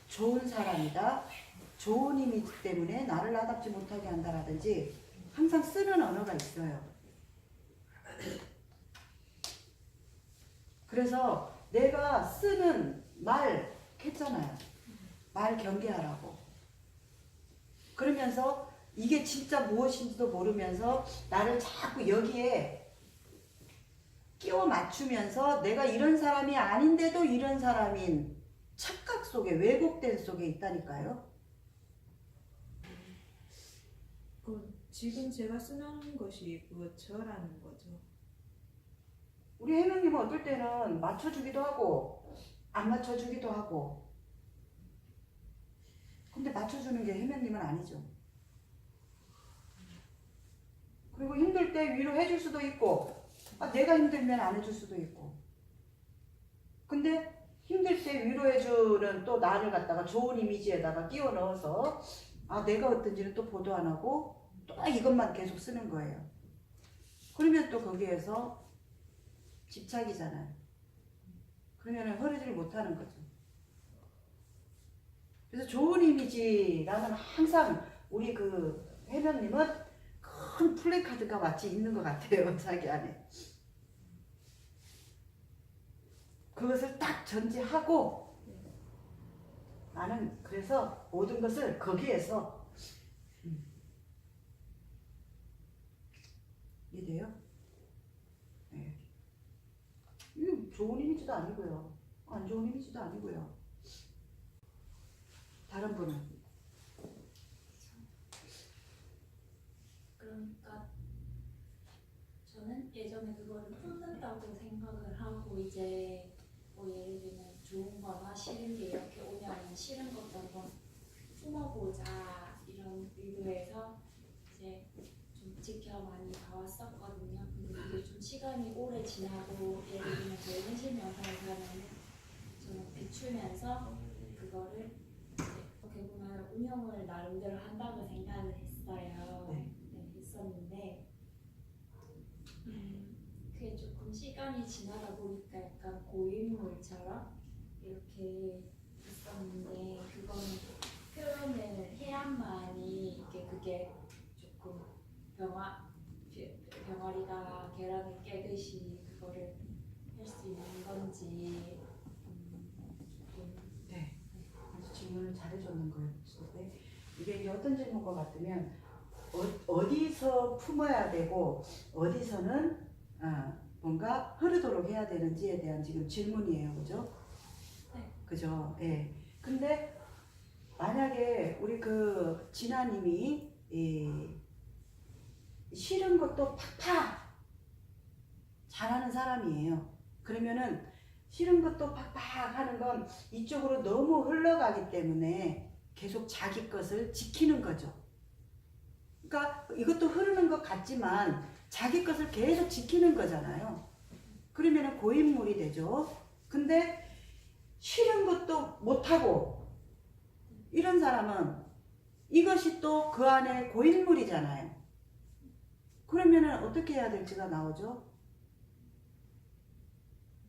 Speaker 1: 좋은 사람이다. 좋은 이미지 때문에 나를 나답지 못하게 한다라든지 항상 쓰는 언어가 있어요. 그래서 내가 쓰는 말 했잖아요. 말 경계하라고. 그러면서 이게 진짜 무엇인지도 모르면서 나를 자꾸 여기에 끼워 맞추면서 내가 이런 사람이 아닌데도 이런 사람인 착각 속에, 왜곡된 속에 있다니까요.
Speaker 7: 지금 제가 쓰는 것이 저라는 거죠.
Speaker 1: 우리 해명님은 어떨 때는 맞춰주기도 하고 안 맞춰주기도 하고, 근데 맞춰주는 게 해명님은 아니죠. 그리고 힘들 때 위로해줄 수도 있고 내가 힘들면 안 해줄 수도 있고, 근데 힘들 때 위로해주는 또 나를 갖다가 좋은 이미지에다가 끼워 넣어서 내가 어떤지는 또 보도 안 하고 또 이것만 계속 쓰는 거예요. 그러면 또 거기에서 집착이잖아요. 그러면 흐르지를 못하는 거죠. 그래서 좋은 이미지라면 항상 우리 해명님은 큰 플래카드가 마치 있는 것 같아요. 자기 안에. 그것을 딱 전제하고 나는 그래서 모든 것을 거기에서 이해돼요? 네. 좋은 이미지도 아니고요. 안 좋은 이미지도 아니고요. 다른 분은?
Speaker 4: 그러니까 저는
Speaker 8: 예전에 그거를 품는다고 생각을 하고 이제 뭐 예를 들면 좋은 거나 싫은 게 이렇게 오면 싫은 것도 한번 품어보자 이런 의도에서 이제 좀 지켜 많이 봐왔었거든요. 근데 이게 좀 시간이 오래 지나고 예를 들면 저희 현실명상에서는 좀 비추면서 그거를 이제 어떻게 보면 운영을 나름대로 한다고 생각을 했어요.
Speaker 1: 네.
Speaker 8: 네, 했었는데 그게 조금 시간이 지나다 보니까 약간 고인물처럼 이렇게 있었는데 그거는 표현을 해야만이 그게 조금 병아리가 계란을 깨듯이 그거를 할 수 있는 건지 조금
Speaker 1: 네. 아주 질문을 잘해줬는 거예요. 네. 이게 어떤 질문 것 같으면 어디서 품어야 되고 어디서는 뭔가 흐르도록 해야 되는지에 대한 지금 질문이에요. 그죠?
Speaker 8: 네.
Speaker 1: 그죠? 예. 근데 만약에 우리 그 진아님이 싫은 것도 팍팍 잘하는 사람이에요. 그러면은 싫은 것도 팍팍 하는 건 이쪽으로 너무 흘러가기 때문에 계속 자기 것을 지키는 거죠. 그러니까 이것도 흐르는 것 같지만 자기 것을 계속 지키는 거잖아요. 그러면은 고인물이 되죠. 근데 싫은 것도 못하고 이런 사람은 이것이 또 그 안에 고인물이잖아요. 그러면은 어떻게 해야 될지가 나오죠.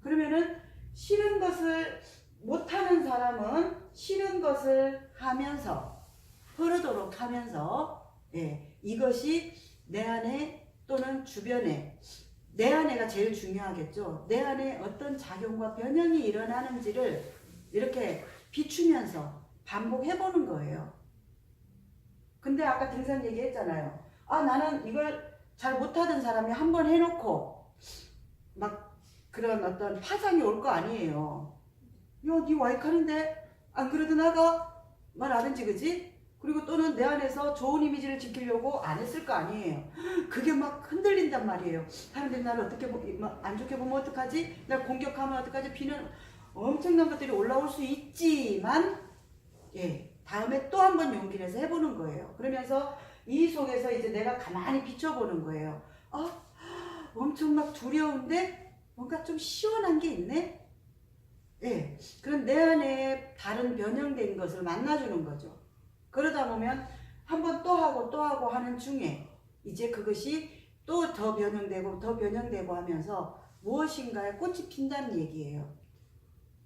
Speaker 1: 그러면은 싫은 것을 못하는 사람은 싫은 것을 하면서 흐르도록 하면서 이것이 내 안에 또는 주변에 내 안에가 제일 중요하겠죠. 내 안에 어떤 작용과 변형이 일어나는지를 이렇게 비추면서 반복해보는 거예요. 근데 아까 등산 얘기했잖아요. 나는 이걸 잘 못하던 사람이 한 번 해놓고 막 그런 어떤 파장이 올 거 아니에요. 야, 니 와이카는데 안 그래도 나가? 말하든지 그지? 그리고 또는 내 안에서 좋은 이미지를 지키려고 안 했을 거 아니에요. 그게 막 흔들린단 말이에요. 사람들이 나를 어떻게 안 좋게 보면 어떡하지? 날 공격하면 어떡하지? 비는 엄청난 것들이 올라올 수 있지만 다음에 또 한 번 용기 내서 해보는 거예요. 그러면서 이 속에서 이제 내가 가만히 비춰보는 거예요. 엄청 막 두려운데 뭔가 좀 시원한 게 있네? 그런 내 안에 다른 변형된 것을 만나주는 거죠. 그러다 보면 한 번 또 하고 하는 중에 이제 그것이 또 더 변형되고 하면서 무엇인가에 꽃이 핀다는 얘기예요.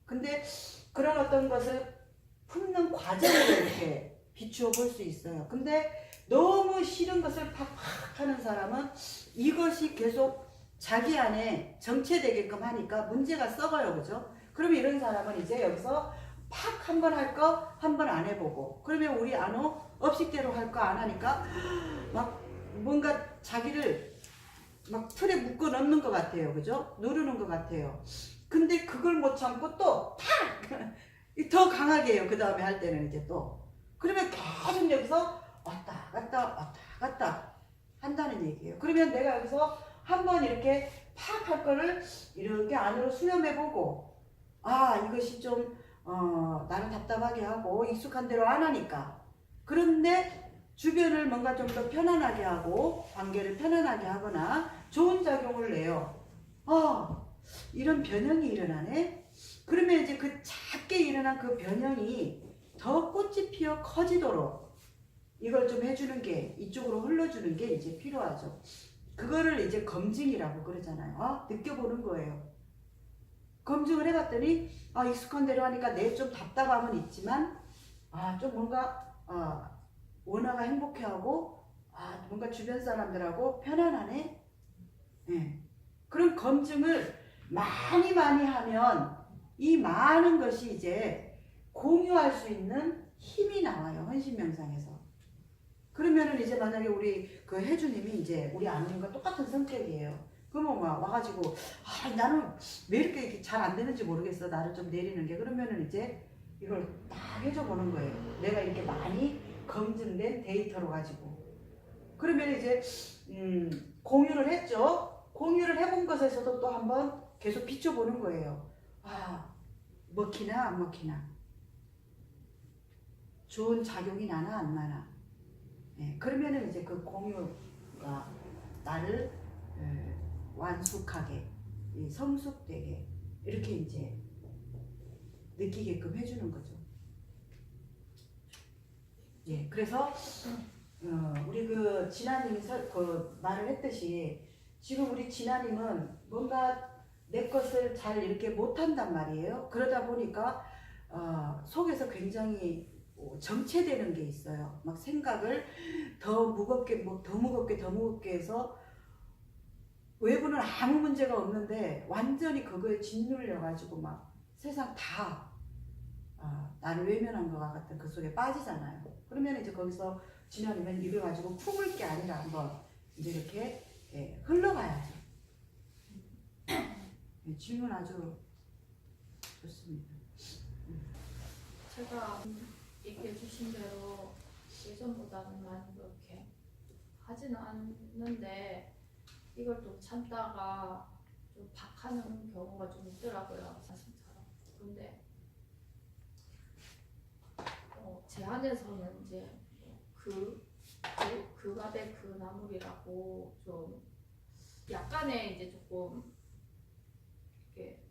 Speaker 1: 근데 그런 어떤 것을 품는 과정을 이렇게 비추어 볼 수 있어요. 근데 너무 싫은 것을 팍팍 하는 사람은 이것이 계속 자기 안에 정체되게끔 하니까 문제가 썩어요. 그죠? 그러면 이런 사람은 이제 여기서 팍 한 번 할 거 한 번 안 해보고 그러면 우리 안호 업식대로 할 거 안 하니까 막 뭔가 자기를 막 틀에 묶어 넣는 것 같아요. 그죠? 누르는 것 같아요. 근데 그걸 못 참고 또 팍! 더 강하게 해요. 그 다음에 할 때는 이제 또. 그러면 계속 여기서 왔다 갔다 한다는 얘기예요. 그러면 내가 여기서 한번 이렇게 팍 할 거를 이렇게 안으로 수렴해보고 이것이 좀 나는 답답하게 하고 익숙한 대로 안 하니까 그런데 주변을 뭔가 좀 더 편안하게 하고 관계를 편안하게 하거나 좋은 작용을 내요. 이런 변형이 일어나네. 그러면 이제 그 작게 일어난 그 변형이 더 꽃이 피어 커지도록 이걸 좀 해주는 게 이쪽으로 흘러주는 게 이제 필요하죠. 그거를 이제 검증이라고 그러잖아요. 느껴보는 거예요. 검증을 해봤더니 익숙한 대로 하니까 내 좀 답답함은 있지만 좀 뭔가 원화가 행복해하고 뭔가 주변 사람들하고 편안하네. 그런 검증을 많이 하면 이 많은 것이 이제 공유할 수 있는 힘이 나와요. 헌신명상에서. 그러면은 이제 만약에 우리 그 혜주님이 이제 우리 아누님과 똑같은 성격이에요. 그러면 와가지고 나는 왜 이렇게 잘 안 되는지 모르겠어. 나를 좀 내리는 게. 그러면은 이제 이걸 딱 해줘 보는 거예요. 내가 이렇게 많이 검증된 데이터로 가지고. 그러면 이제 공유를 했죠. 공유를 해본 것에서도 또 한번 계속 비춰보는 거예요. 아, 먹히나 안 먹히나, 좋은 작용이 나나 안 나나. 예, 그러면은 이제 그 공유가 나를 완숙하게, 성숙되게 이렇게 이제 느끼게끔 해주는 거죠. 예, 그래서 우리 그 진아님이 그 말을 했듯이 지금 우리 진아님은 뭔가 내 것을 잘 이렇게 못한단 말이에요. 그러다 보니까 속에서 굉장히 정체되는 게 있어요. 막 생각을 더 무겁게 더 무겁게 해서 외부는 아무 문제가 없는데 완전히 그거에 짓눌려가지고 막 세상 다 나를 외면한 것 같은 그 속에 빠지잖아요. 그러면 이제 거기서 진아님은 이걸 가지고 품을 게 아니라 한번 이제 이렇게 흘러가야죠. 질문 아주 좋습니다.
Speaker 4: 제가 얘기해 주신 대로 예전보다는 많이 그렇게 하지는 않는데 이걸 또 참다가 좀 박하는 경우가 좀 있더라고요, 사실처럼. 근데 제 안에서는 이제 그가 대 그 나물이라고 좀 약간의 이제 조금 이렇게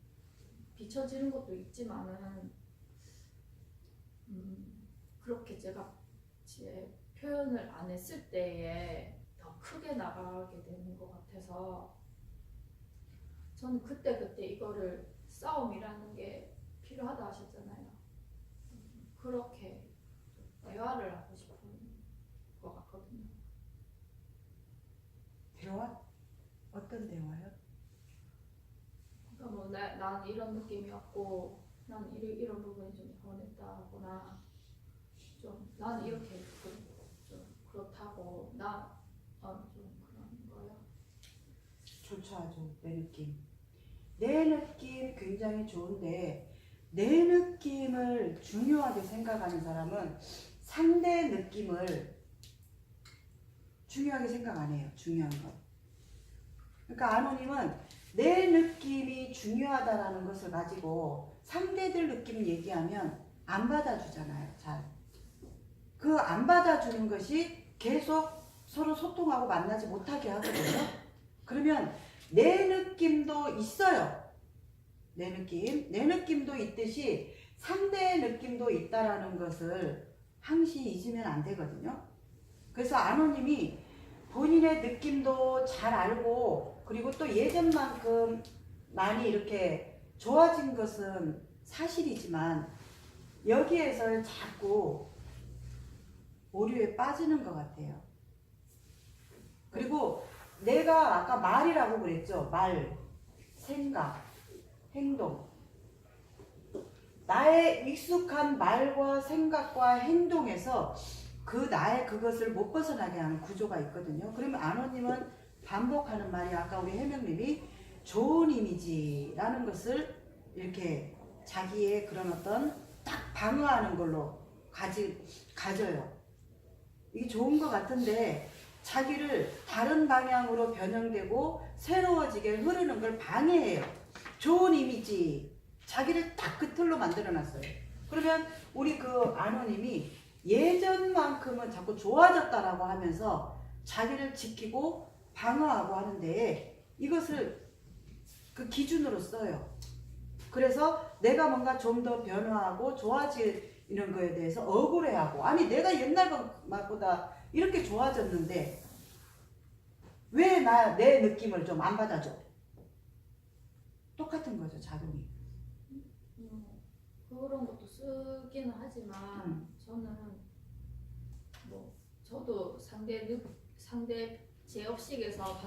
Speaker 4: 비춰지는 것도 있지만은 그렇게 제가 제 표현을 안 했을 때에 더 크게 나가게 되는 것 같아서 저는 그때 이거를 싸움이라는 게 필요하다 하셨잖아요. 그렇게 대화를 하고 싶은 것 같거든요.
Speaker 1: 대화? 어떤 대화요?
Speaker 4: 그러니까 뭐 난 이런 느낌이었고 난 이런 부분이 좀 원했다거나 좀 난 이렇게 좀 그렇다고 좀 그런 거요.
Speaker 1: 좋죠, 아주 내 느낌. 내 느낌 굉장히 좋은데 내 느낌을 중요하게 생각하는 사람은 상대 느낌을 중요하게 생각 안 해요. 중요한 건. 그러니까 아노님은 내 느낌이 중요하다라는 것을 가지고 상대들 느낌 얘기하면 안 받아주잖아요. 잘. 그 안 받아주는 것이 계속 서로 소통하고 만나지 못하게 하거든요. 그러면 내 느낌도 있어요. 내 느낌도 있듯이 상대의 느낌도 있다라는 것을 항시 잊으면 안 되거든요. 그래서 아노님이 본인의 느낌도 잘 알고 그리고 또 예전만큼 많이 이렇게 좋아진 것은 사실이지만 여기에서 자꾸 오류에 빠지는 것 같아요. 그리고 내가 아까 말이라고 그랬죠. 말, 생각, 행동. 나의 익숙한 말과 생각과 행동에서 나의 그것을 못 벗어나게 하는 구조가 있거든요. 그러면 아노님은 반복하는 말이 아까 우리 해명님이 좋은 이미지라는 것을 이렇게 자기의 그런 어떤 딱 방어하는 걸로 가져요. 이게 좋은 것 같은데 자기를 다른 방향으로 변형되고 새로워지게 흐르는 걸 방해해요. 좋은 이미지, 자기를 딱 그 틀로 만들어놨어요. 그러면 우리 그 아노님이 예전만큼은 자꾸 좋아졌다라고 하면서 자기를 지키고 방어하고 하는데 이것을 그 기준으로 써요. 그래서 내가 뭔가 좀 더 변화하고 좋아지는 거에 대해서 억울해하고 아니 내가 옛날 것보다 이렇게 좋아졌는데 왜 내 느낌을 좀 안 받아줘? 똑같은 거죠, 작용이.
Speaker 4: 그런 것도 쓰기는 하지만 저는 뭐 저도 상대 제 업식에서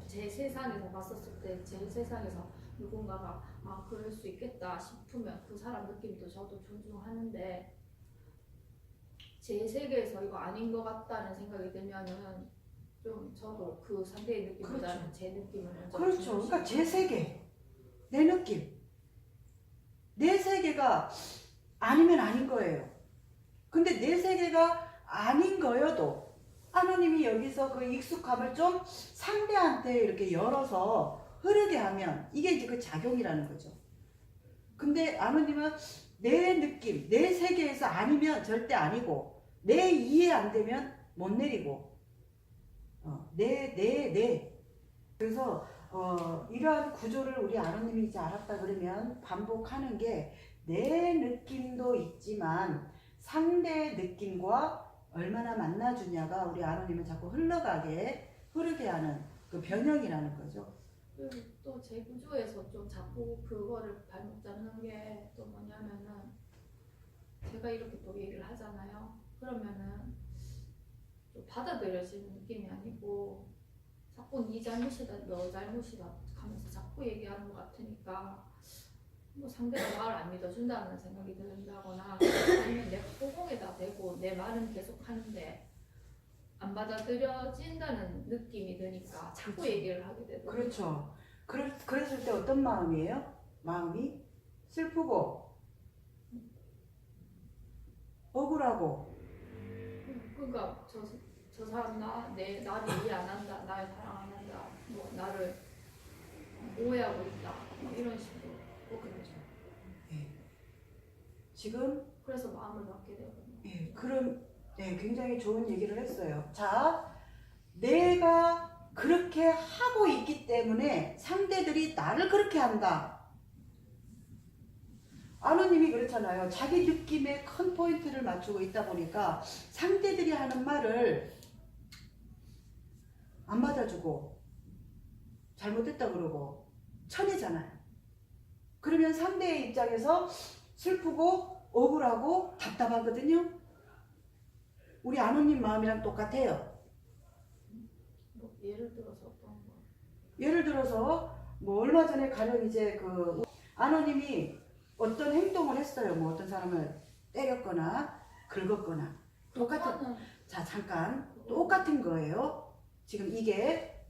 Speaker 4: 제 세상에서 봤었을 때 제 세상에서 누군가가 그럴 수 있겠다 싶으면 그 사람 느낌도 저도 존중하는데 제 세계에서 이거 아닌 것 같다는 생각이 들면은 좀 저도 그 상대의 느낌보다는 그렇죠. 제 느낌을 먼저
Speaker 1: 그렇죠. 그러니까 제 세계, 내 느낌, 내 세계가 아니면 아닌 거예요. 근데 내 세계가 아닌 거여도 하나님이 여기서 그 익숙함을 좀 상대한테 이렇게 열어서 흐르게 하면 이게 이제 그 작용이라는 거죠. 근데 하나님은 내 느낌, 내 세계에서 아니면 절대 아니고, 내 이해 안 되면 못 내리고, 그래서 이러한 구조를 우리 아버님이 이제 알았다 그러면 반복하는 게 내 느낌도 있지만 상대의 느낌과 얼마나 만나주냐가 우리 아버님은 자꾸 흐르게 하는 그 변형이라는 거죠.
Speaker 4: 그리고 또 제 구조에서 좀 자꾸 그거를 발목 잡는 게 또 뭐냐면은 제가 이렇게 또 얘기를 하잖아요. 그러면은 좀 받아들여지는 느낌이 아니고 자꾸 네 잘못이다, 너 잘못이다 하면서 자꾸 얘기하는 것 같으니까 뭐 상대가 말을 안 믿어준다는 생각이 든다거나 아니면 내 호공에다 대고 내 말은 계속 하는데 안 받아들여진다는 느낌이 드니까 자꾸
Speaker 1: 그렇죠.
Speaker 4: 얘기를 하게 되더라고요.
Speaker 1: 그렇죠. 그랬을 때 어떤 마음이에요? 마음이 슬프고 억울하고.
Speaker 4: 그러니까 저 사람 나를 이해 안 한다, 나를 사랑 안 한다, 뭐 나를 오해하고 있다, 뭐 이런 식으로 꼭 그러죠.
Speaker 1: 예. 지금
Speaker 4: 그래서 마음을 받게 되거든요.
Speaker 1: 예, 굉장히 좋은 얘기를 했어요. 자, 내가 그렇게 하고 있기 때문에 상대들이 나를 그렇게 한다. 아노님이 그렇잖아요. 자기 느낌에 큰 포인트를 맞추고 있다 보니까 상대들이 하는 말을 안 받아주고 잘못했다 그러고 쳐내잖아요. 그러면 상대의 입장에서 슬프고 억울하고 답답하거든요. 우리 아노님 마음이랑 똑같아요.
Speaker 4: 뭐 예를 들어서 어떤 거?
Speaker 1: 예를 들어서 뭐 얼마 전에 가령 이제 그 아노님이 어떤 행동을 했어요. 뭐 어떤 사람을 때렸거나 긁었거나 똑같은. 자, 잠깐 똑같은 거예요. 지금 이게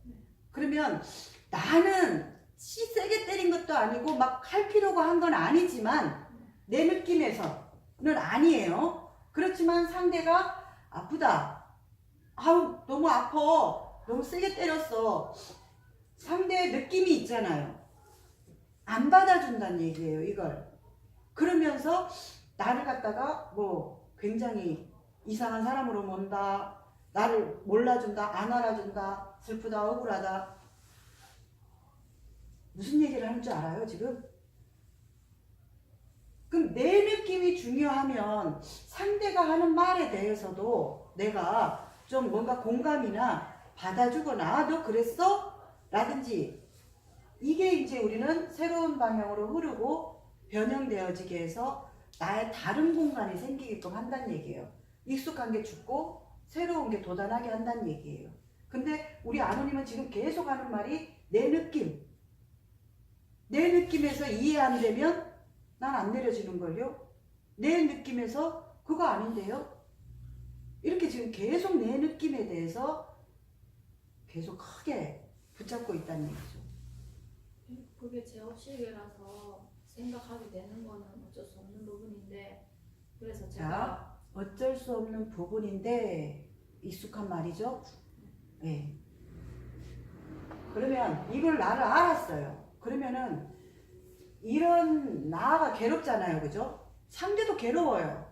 Speaker 1: 그러면 나는 세게 때린 것도 아니고 막 할 필요가 한 건 아니지만 내 느낌에서는 아니에요. 그렇지만 상대가 아프다. 아우 너무 아파. 너무 세게 때렸어. 상대의 느낌이 있잖아요. 안 받아준다는 얘기예요, 이걸. 그러면서 나를 갖다가 뭐 굉장히 이상한 사람으로 본다. 나를 몰라준다. 안 알아준다. 슬프다. 억울하다. 무슨 얘기를 하는 줄 알아요, 지금? 그럼 내 느낌이 중요하면 상대가 하는 말에 대해서도 내가 좀 뭔가 공감이나 받아주거나 아, 너 그랬어? 라든지 이게 이제 우리는 새로운 방향으로 흐르고 변형되어지게 해서 나의 다른 공간이 생기게끔 한다는 얘기예요. 익숙한 게 죽고 새로운 게 돋아나게 한다는 얘기예요. 근데 우리 아노님은 지금 계속 하는 말이 내 느낌. 내 느낌에서 이해 안 되면 난 안 내려지는걸요. 내 느낌에서 그거 아닌데요. 이렇게 지금 계속 내 느낌에 대해서 계속 크게 붙잡고 있다는 얘기죠.
Speaker 4: 그게 제 업식이라서 생각하게 되는 거는 어쩔 수 없는 부분인데 그래서 제가
Speaker 1: 어쩔 수 없는 부분인데 익숙한 말이죠. 네. 그러면 이걸 나를 알았어요. 그러면은 이런 나가 괴롭잖아요. 그죠? 상대도 괴로워요.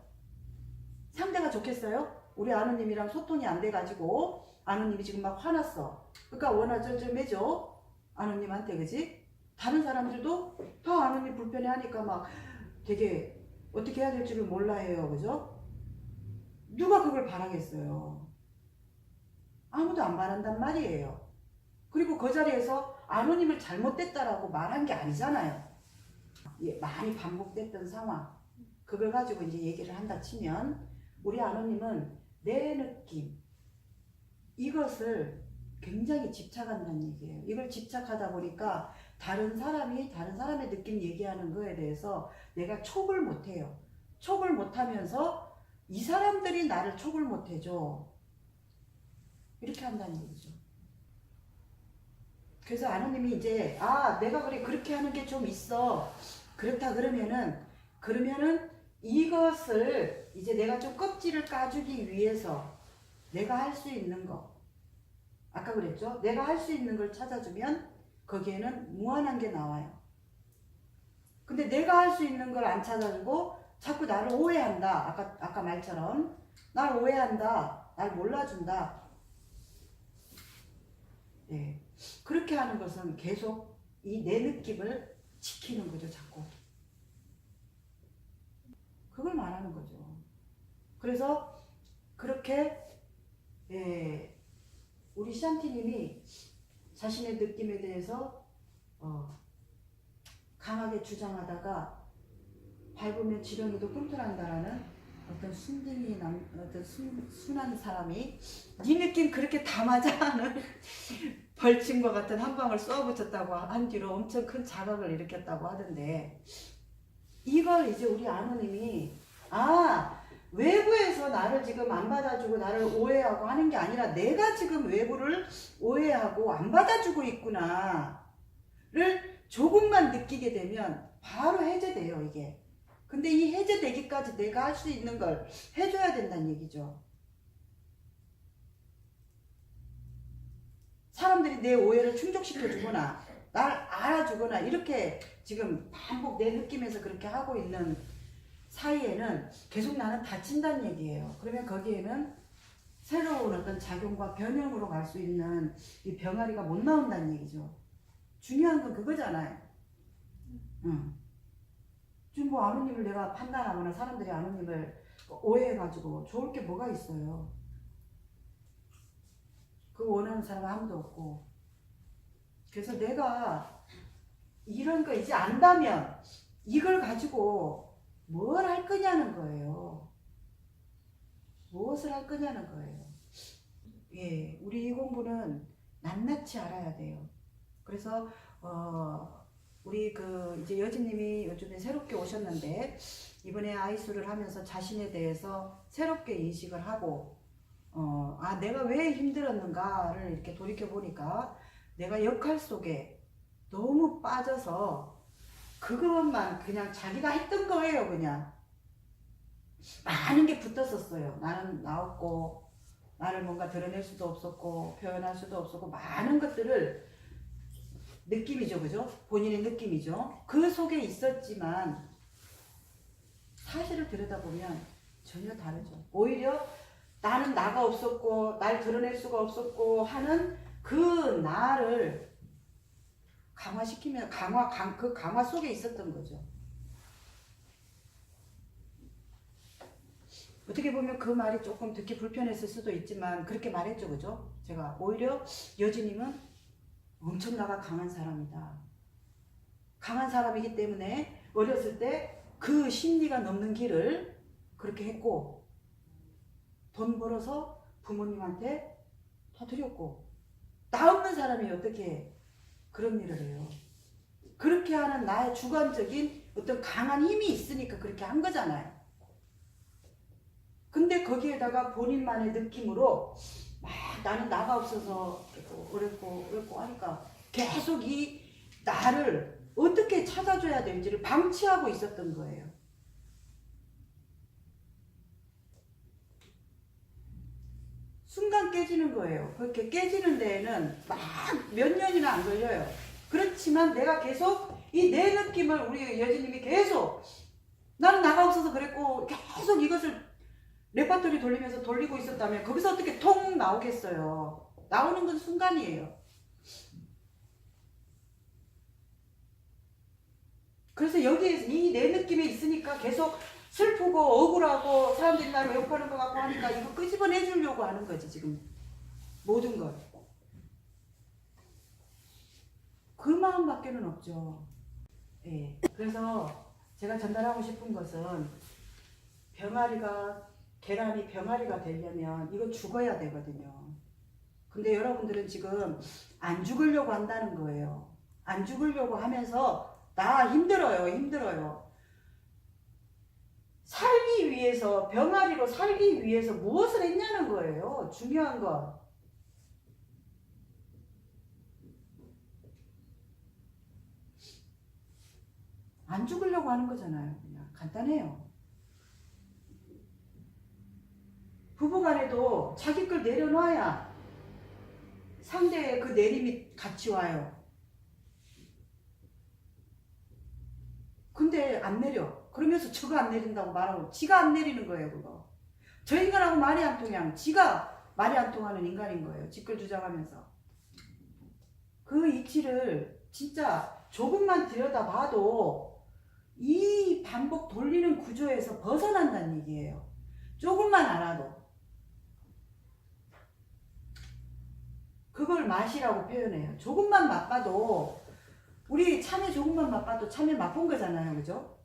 Speaker 1: 상대가 좋겠어요? 우리 아누님이랑 소통이 안 돼가지고 아누님이 지금 막 화났어. 그러니까 워낙 쩔쩔매죠? 아누님한테. 그지? 다른 사람들도 다 아누님 불편해하니까 막 되게 어떻게 해야 될지를 몰라 해요. 그죠? 누가 그걸 바라겠어요? 아무도 안 바란단 말이에요. 그리고 그 자리에서 아누님을 잘못됐다라고 말한 게 아니잖아요. 예, 많이 반복됐던 상황. 그걸 가지고 이제 얘기를 한다 치면 우리 아누님은 내 느낌 이것을 굉장히 집착한다는 얘기예요. 이걸 집착하다 보니까 다른 사람의 느낌 얘기하는 거에 대해서 내가 촉을 못해요. 촉을 못하면서 이 사람들이 나를 촉을 못해줘. 이렇게 한다는 얘기죠. 그래서 아누님이 이제 내가 그렇게 하는 게 좀 있어. 그렇다 그러면은 이것을 이제 내가 좀 껍질을 까주기 위해서 내가 할 수 있는 거, 아까 그랬죠? 내가 할 수 있는 걸 찾아주면 거기에는 무한한 게 나와요. 근데 내가 할 수 있는 걸 안 찾아주고 자꾸 나를 오해한다. 아까 말처럼 날 오해한다. 날 몰라준다. 네. 그렇게 하는 것은 계속 이 내 느낌을 지키는 거죠, 자꾸. 그걸 말하는 거죠. 그래서 그렇게 우리 샨티님이 자신의 느낌에 대해서 강하게 주장하다가 밟으면 지렁이도 꿈틀한다라는 어떤 어떤 순한 사람이 네 느낌 그렇게 다 맞아 하는 벌침과 같은 한 방을 쏘아붙였다고 한 뒤로 엄청 큰 자각을 일으켰다고 하던데, 이걸 이제 우리 아버님이 외부에서 나를 지금 안 받아주고 나를 오해하고 하는 게 아니라 내가 지금 외부를 오해하고 안 받아주고 있구나를 조금만 느끼게 되면 바로 해제돼요, 이게. 근데 이 해제되기까지 내가 할 수 있는 걸 해줘야 된다는 얘기죠. 사람들이 내 오해를 충족시켜주거나 날 알아주거나 이렇게 지금 반복 내 느낌에서 그렇게 하고 있는 사이에는 계속 나는 다친다는 얘기예요. 그러면 거기에는 새로운 어떤 작용과 변형으로 갈 수 있는 이 병아리가 못 나온다는 얘기죠. 중요한 건 그거잖아요. 지금 뭐 아버님을 내가 판단하거나 사람들이 아버님을 오해해가지고 좋을 게 뭐가 있어요. 그거 원하는 사람 아무도 없고. 그래서 내가 이런 거 이제 안다면 이걸 가지고 뭘 할 거냐는 거예요. 무엇을 할 거냐는 거예요. 예, 우리 이 공부는 낱낱이 알아야 돼요. 그래서 우리 이제 여진님이 요즘에 새롭게 오셨는데 이번에 아이수를 하면서 자신에 대해서 새롭게 인식을 하고 내가 왜 힘들었는가를 이렇게 돌이켜 보니까 내가 역할 속에 너무 빠져서 그것만 그냥 자기가 했던 거예요. 그냥 많은 게 붙었었어요. 나는 나왔고 나를 뭔가 드러낼 수도 없었고 표현할 수도 없었고 많은 것들을 느낌이죠, 그죠? 본인의 느낌이죠. 그 속에 있었지만 사실을 들여다보면 전혀 다르죠. 오히려 나는 나가 없었고 날 드러낼 수가 없었고 하는 그 나를 강화시키면 그 강화 속에 있었던 거죠. 어떻게 보면 그 말이 조금 듣기 불편했을 수도 있지만 그렇게 말했죠, 그죠? 제가 오히려 여진님은 엄청나게 강한 사람이다. 강한 사람이기 때문에 어렸을 때 그 심리가 넘는 길을 그렇게 했고 돈 벌어서 부모님한테 다 드렸고 나 없는 사람이 어떻게 그런 일을 해요. 그렇게 하는 나의 주관적인 어떤 강한 힘이 있으니까 그렇게 한 거잖아요. 근데 거기에다가 본인만의 느낌으로 막 나는 나가 없어서 어렵고 하니까 계속 이 나를 어떻게 찾아줘야 될지를 방치하고 있었던 거예요. 순간 깨지는 거예요. 그렇게 깨지는 데에는 막 몇 년이나 안 걸려요. 그렇지만 내가 계속 이 내 느낌을 우리 여진님이 계속 나는 나가 없어서 그랬고 계속 이것을 레파토리 돌리면서 돌리고 있었다면 거기서 어떻게 통 나오겠어요. 나오는 건 순간이에요. 그래서 여기에 이 내 느낌이 있으니까 계속 슬프고 억울하고 사람들이 나를 욕하는 것 같고 하니까 이거 끄집어내 주려고 하는 거지 지금 모든 걸. 그 마음밖에는 없죠. 예. 그래서 제가 전달하고 싶은 것은 계란이 병아리가 되려면 이거 죽어야 되거든요. 근데 여러분들은 지금 안 죽으려고 한다는 거예요. 안 죽으려고 하면서 나 힘들어요. 살기 위해서 병아리로 살기 위해서 무엇을 했냐는 거예요. 중요한 건. 안 죽으려고 하는 거잖아요. 그냥 간단해요. 부부간에도 자기 걸 내려놔야 상대의 그 내림이 같이 와요. 근데 안 내려. 그러면서 저가 안 내린다고 말하고 지가 안 내리는 거예요, 그거. 저 인간하고 말이 안 통해. 지가 말이 안 통하는 인간인 거예요. 지끌 주장하면서. 그 이치를 진짜 조금만 들여다봐도 이 반복 돌리는 구조에서 벗어난다는 얘기예요. 조금만 알아도. 그걸 맛이라고 표현해요. 조금만 맛봐도 우리 참외 조금만 맛봐도 참외 맛본 거잖아요. 그죠?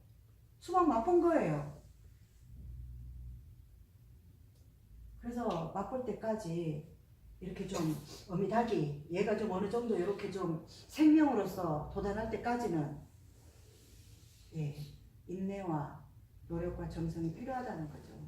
Speaker 1: 수박 맛본 거예요. 그래서 맛볼 때까지 이렇게 좀 어미닭이 얘가 좀 어느 정도 이렇게 좀 생명으로서 도달할 때까지는 예, 인내와 노력과 정성이 필요하다는 거죠.